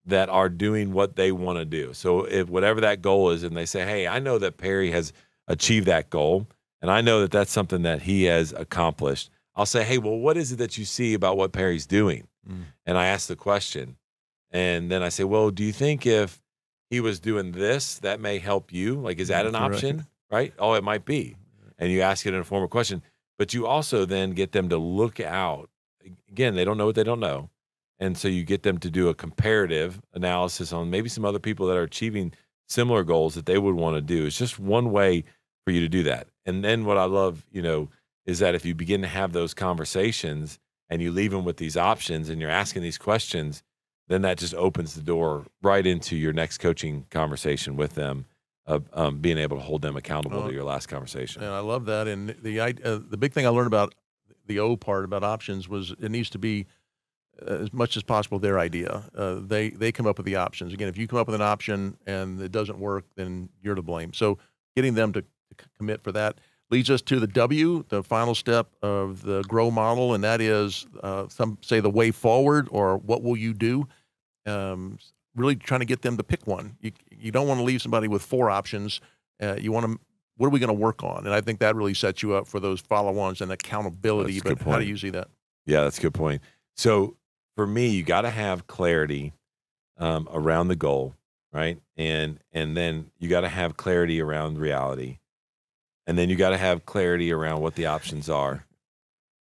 that are doing what they want to do. So if whatever that goal is, and they say, hey, I know that Perry has achieved that goal, and I know that that's something that he has accomplished, I'll say, hey, well, what is it that you see about what Perry's doing? And I ask the question. And then I say, well, do you think if he was doing this, that may help you? Like, is that an option? Right? Oh, it might be. And you ask it in a form of question. But you also then get them to look out. Again, they don't know what they don't know. And so you get them to do a comparative analysis on maybe some other people that are achieving similar goals that they would want to do. It's just one way for you to do that. And then what I love, is that if you begin to have those conversations and you leave them with these options and you're asking these questions, then that just opens the door right into your next coaching conversation with them, being able to hold them accountable to your last conversation. And I love that. And the big thing I learned about the O part about options was it needs to be as much as possible their idea. They come up with the options. Again, if you come up with an option and it doesn't work, then you're to blame. So getting them to commit for that leads us to the W, the final step of the GROW model, and that is some say the way forward, or what will you do? Really trying to get them to pick one. You don't want to leave somebody with 4 options. You want to, what are we going to work on? And I think that really sets you up for those follow-ons and accountability. But how do you see that? Yeah, that's a good point. So for me, you got to have clarity around the goal, right? And then you got to have clarity around reality. And then you got to have clarity around what the options are.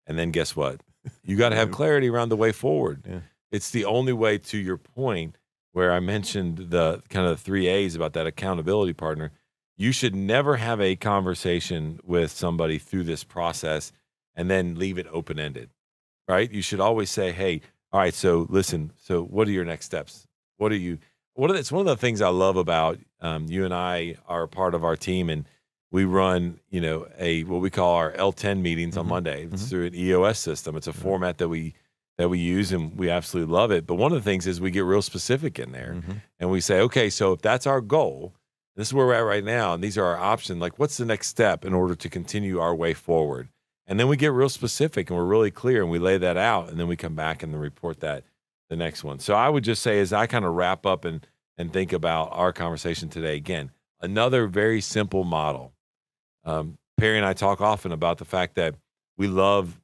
And then guess what? You got to have clarity around the way forward. Yeah. It's the only way, to your point, where I mentioned the kind of the 3 A's about that accountability partner. You should never have a conversation with somebody through this process and then leave it open-ended, right? You should always say, hey, all right, so listen, so what are your next steps? It's one of the things I love about you and I are a part of our team, and we run, what we call our L10 meetings on Monday. It's through an EOS system. It's a format that we use, and we absolutely love it. But one of the things is we get real specific in there, and we say, okay, so if that's our goal, this is where we're at right now, and these are our options, like what's the next step in order to continue our way forward? And then we get real specific, and we're really clear, and we lay that out, and then we come back and then report that the next one. So I would just say, as I kind of wrap up and think about our conversation today, again, another very simple model. Perry and I talk often about the fact that we love,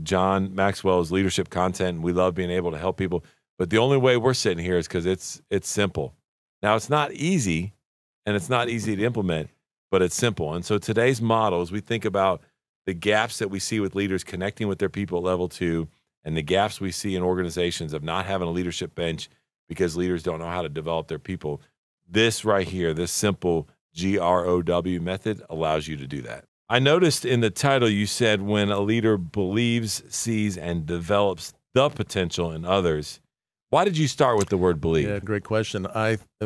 John Maxwell's leadership content, and we love being able to help people. But the only way we're sitting here is because it's simple. Now, it's not easy, and it's not easy to implement, but it's simple. And so today's model, as we think about the gaps that we see with leaders connecting with their people at level 2, and the gaps we see in organizations of not having a leadership bench because leaders don't know how to develop their people, this right here, this simple GROW method allows you to do that. I noticed in the title you said when a leader believes, sees, and develops the potential in others. Why did you start with the word believe? Yeah, great question.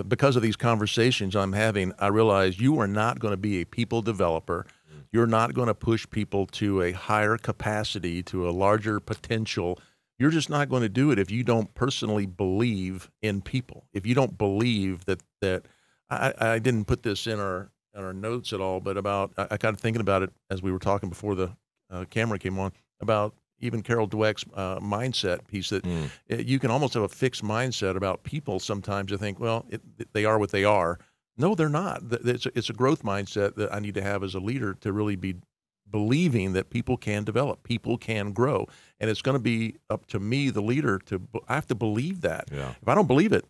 Because of these conversations I'm having, I realize you are not going to be a people developer. You're not going to push people to a higher capacity, to a larger potential. You're just not going to do it if you don't personally believe in people. If you don't believe that I didn't put this in our notes at all, but I got thinking about it as we were talking before the camera came on, about even Carol Dweck's mindset piece, that you can almost have a fixed mindset about people sometimes. To think, well, they are what they are. No, they're not. It's a growth mindset that I need to have as a leader, to really be believing that people can develop, people can grow. And it's going to be up to me, the leader, I have to believe that. Yeah. If I don't believe it,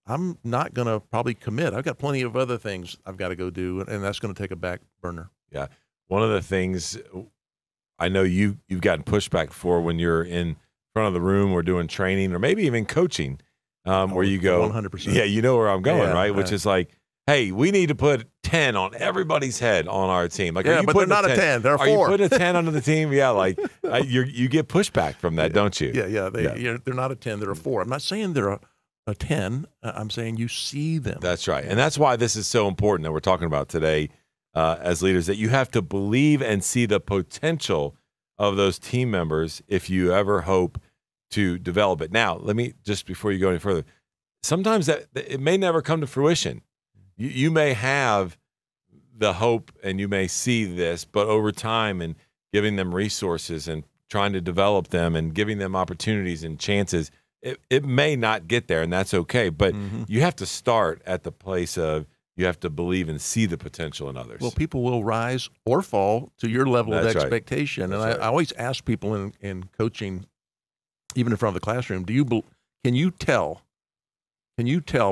I'm not going to probably commit. I've got plenty of other things I've got to go do, and that's going to take a back burner. Yeah. One of the things I know you've gotten pushback before when you're in front of the room or doing training or maybe even coaching, where you go 100%. Yeah, you know where I'm going, Yeah, right? Which is like, hey, we need to put 10 on everybody's head on our team. Like, yeah, but they're not a 10. They're a 4. Are you putting a 10 under the team? Yeah, like you get pushback from that, don't you? Yeah. They're not a 10. They're a 4. I'm not saying they're a 10. I'm saying you see them. That's right. And that's why this is so important that we're talking about today as leaders, that you have to believe and see the potential of those team members if you ever hope to develop it. Now, let me, just before you go any further, sometimes that it may never come to fruition. You may have the hope and you may see this, but over time and giving them resources and trying to develop them and giving them opportunities and chances, it may not get there, and that's okay. But you have to start at the place of you have to believe and see the potential in others. Well, people will rise or fall to your level of That's right. expectation. That's And right. I always ask people in coaching, even in front of the classroom, can you tell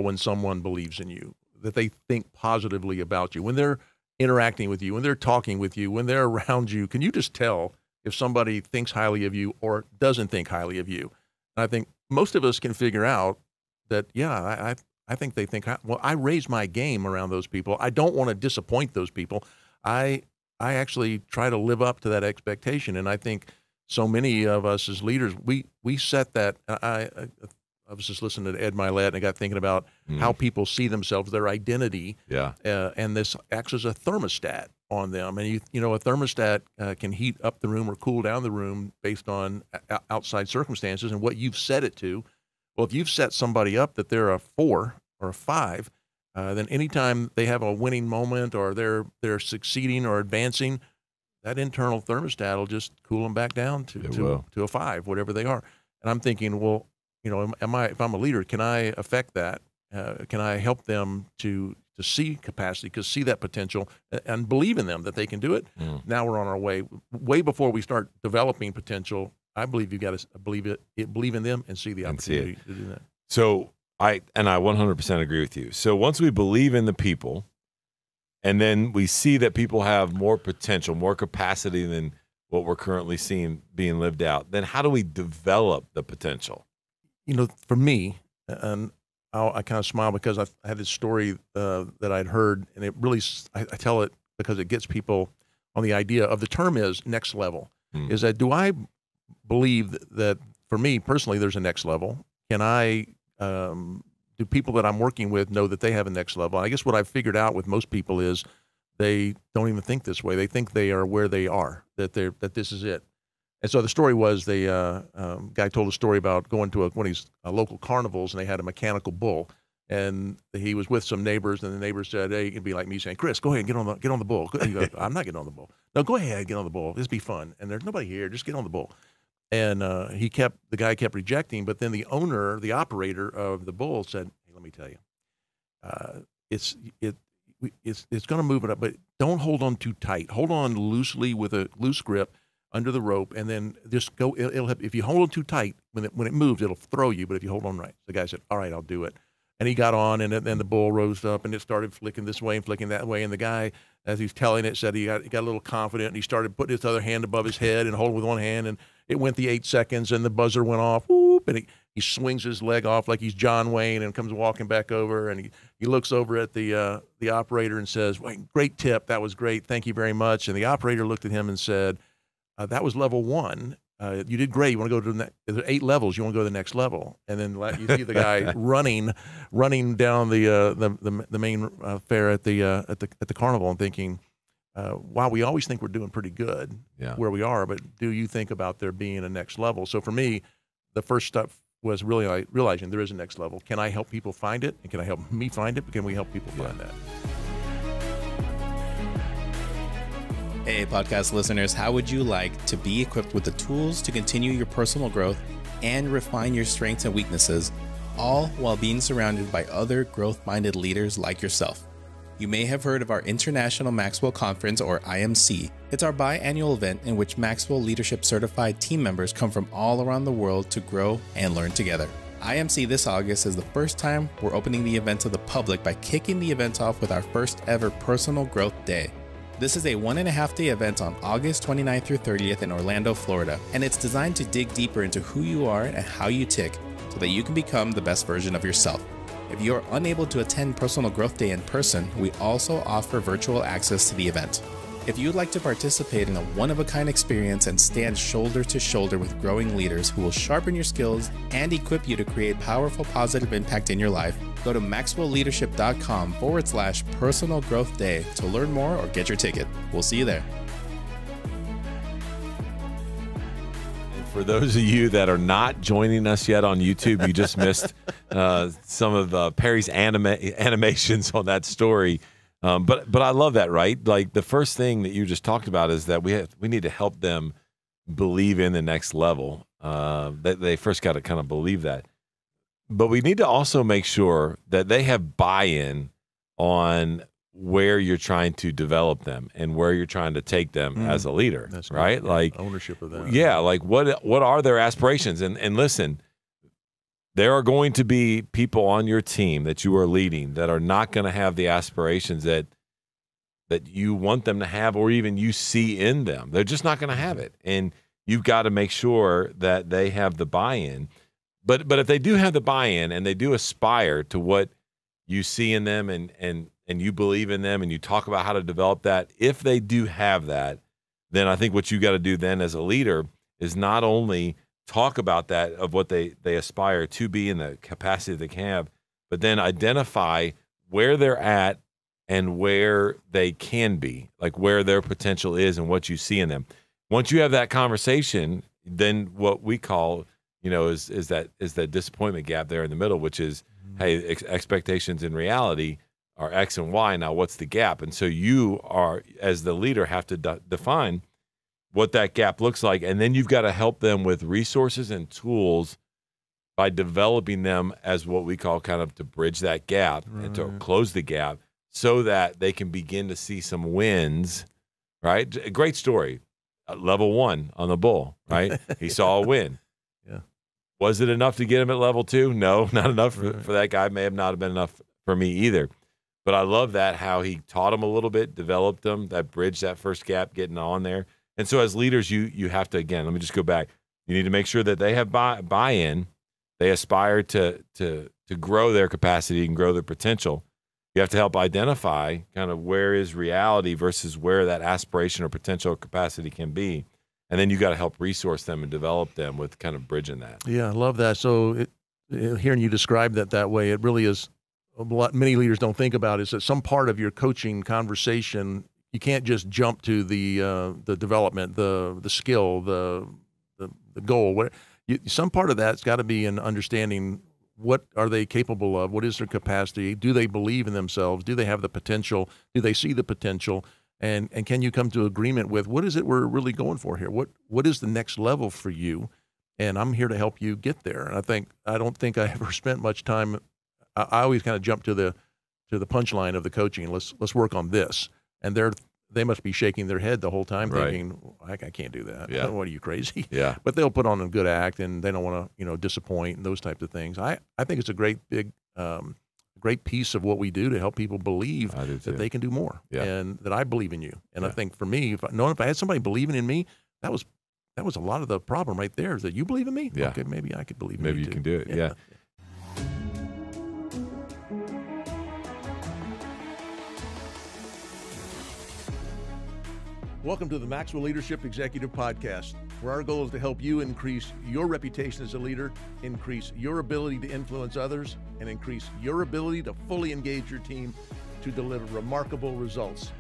when someone believes in you, that they think positively about you, when they're interacting with you, when they're talking with you, when they're around you? Can you just tell if somebody thinks highly of you or doesn't think highly of you? And I think most of us can figure out that, yeah, I think they think, well, I raise my game around those people. I don't want to disappoint those people. I actually try to live up to that expectation. And I think so many of us as leaders, we set that. I was just listening to Ed Milet, and I got thinking about how people see themselves, their identity. Yeah. And this acts as a thermostat on them. And, you know, a thermostat can heat up the room or cool down the room based on outside circumstances and what you've set it to. Well, if you've set somebody up that they're a 4 or a 5, then anytime they have a winning moment or they're succeeding or advancing, that internal thermostat will just cool them back down to a 5, whatever they are. And I'm thinking, well, you know, if I'm a leader, can I affect that? Can I help them to see capacity, see that potential, and believe in them that they can do it? Now we're on our way. Way before we start developing potential, I believe you've got to believe in them and see the opportunity to do that. So I 100% agree with you. So once we believe in the people, and then we see that people have more potential, more capacity than what we're currently seeing being lived out, then how do we develop the potential? You know, for me, and I kind of smile because I had this story that I'd heard, and it really, I tell it because it gets people on the idea of the term is next level. Is that, do I believe that for me personally, there's a next level? Can I, do people that I'm working with know that they have a next level? And I guess what I've figured out with most people is they don't even think this way. They think they are where they are, that this is it. And so the story was the guy told a story about going to one of these local carnivals, and they had a mechanical bull, and he was with some neighbors, and the neighbors said, "Hey," it'd be like me saying, "Chris, go ahead, get on the bull." He goes, "I'm not getting on the bull." "No, go ahead, get on the bull. This be fun." And there's nobody here. Just get on the bull. And the guy kept rejecting, but then the operator of the bull said, "Hey, let me tell you, it's going to move it up, but don't hold on too tight. Hold on loosely with a loose grip under the rope, and then just go. If you hold on too tight, when it moves, it'll throw you. But if you hold on right." The guy said, "All right, I'll do it." And he got on, and then the bull rose up, and it started flicking this way and flicking that way. And the guy, as he's telling it, said he got a little confident, and he started putting his other hand above his head and holding with one hand, and it went the 8 seconds, and the buzzer went off, whoop, and he swings his leg off like he's John Wayne and comes walking back over, and he looks over at the operator and says, "Wait, great tip. That was great. Thank you very much." And the operator looked at him and said, "That was level 1. You did great. You want to go to the next? There's 8 levels. You want to go to the next level." And then you see the guy running down the main fair at the carnival, and thinking, "Wow, we always think we're doing pretty good where we are, but do you think about there being a next level?" So for me, the first step was really realizing there is a next level. Can I help people find it? And can I help me find it? But can we help people find that? Hey, podcast listeners, how would you like to be equipped with the tools to continue your personal growth and refine your strengths and weaknesses, all while being surrounded by other growth-minded leaders like yourself? You may have heard of our International Maxwell Conference, or IMC. It's our biannual event in which Maxwell Leadership Certified team members come from all around the world to grow and learn together. IMC this August is the first time we're opening the event to the public by kicking the event off with our first ever personal growth day. This is a 1.5-day event on August 29th through 30th in Orlando, Florida, and it's designed to dig deeper into who you are and how you tick so that you can become the best version of yourself. If you are unable to attend Personal Growth Day in person, we also offer virtual access to the event. If you'd like to participate in a one-of-a-kind experience and stand shoulder to shoulder with growing leaders who will sharpen your skills and equip you to create powerful, positive impact in your life, go to maxwellleadership.com/personal growth day to learn more or get your ticket. We'll see you there. For those of you that are not joining us yet on YouTube, you just missed some of Perry's animations on that story. But I love that, right? Like the first thing that you just talked about is that we need to help them believe in the next level. That they first got to kind of believe that. But we need to also make sure that they have buy-in on where you're trying to develop them and where you're trying to take them as a leader. That's right? Good. Like Ownership of that. Yeah, like what are their aspirations? And listen, there are going to be people on your team that you are leading that are not going to have the aspirations that you want them to have or even you see in them. They're just not going to have it. And you've got to make sure that they have the buy-in. But if they do have the buy-in and they do aspire to what you see in them and you believe in them and you talk about how to develop that, if they do have that, then I think what you got to do then as a leader is not only talk about that of what they aspire to be in the capacity they can have, but then identify where they're at and where they can be, like where their potential is and what you see in them. Once you have that conversation, then what we call, is that disappointment gap there in the middle, which is, hey, expectations and reality are X and Y. Now, what's the gap? And so you are, as the leader, have to define what that gap looks like. And then you've got to help them with resources and tools by developing them as what we call kind of to bridge that gap and to close the gap so that they can begin to see some wins, right? A great story. Level 1 on the bull, right? He saw a win. Yeah. Was it enough to get him at level 2? No, not enough for that guy. May have not have been enough for me either. But I love that how he taught him a little bit, developed them, that bridge, that first gap, getting on there. And so as leaders, you have to, again, let me just go back. You need to make sure that they have buy-in. They aspire to grow their capacity and grow their potential. You have to help identify kind of where is reality versus where that aspiration or potential capacity can be. And then you got to help resource them and develop them with kind of bridging that. Yeah, I love that. So hearing you describe that way, it really is many leaders don't think about is that some part of your coaching conversation, you can't just jump to the development, the skill, the goal. Some part of that's got to be in understanding what are they capable of, what is their capacity, do they believe in themselves, do they have the potential, do they see the potential, and can you come to agreement with what is it we're really going for here? What is the next level for you? And I'm here to help you get there. And I don't think I ever spent much time. I always kind of jump to the punchline of the coaching. Let's work on this, and they must be shaking their head the whole time, thinking, I can't do that. Yeah. What are you, crazy? Yeah. But they'll put on a good act, and they don't want to disappoint and those types of things. I think it's a great piece of what we do to help people believe that they can do more, and that I believe in you. And I think for me, if I had somebody believing in me, that was a lot of the problem right there. Is that you believe in me? Yeah. Okay, maybe I could believe in Maybe you you too. can do it. Yeah. Welcome to the Maxwell Leadership Executive Podcast, where our goal is to help you increase your reputation as a leader, increase your ability to influence others, and increase your ability to fully engage your team to deliver remarkable results.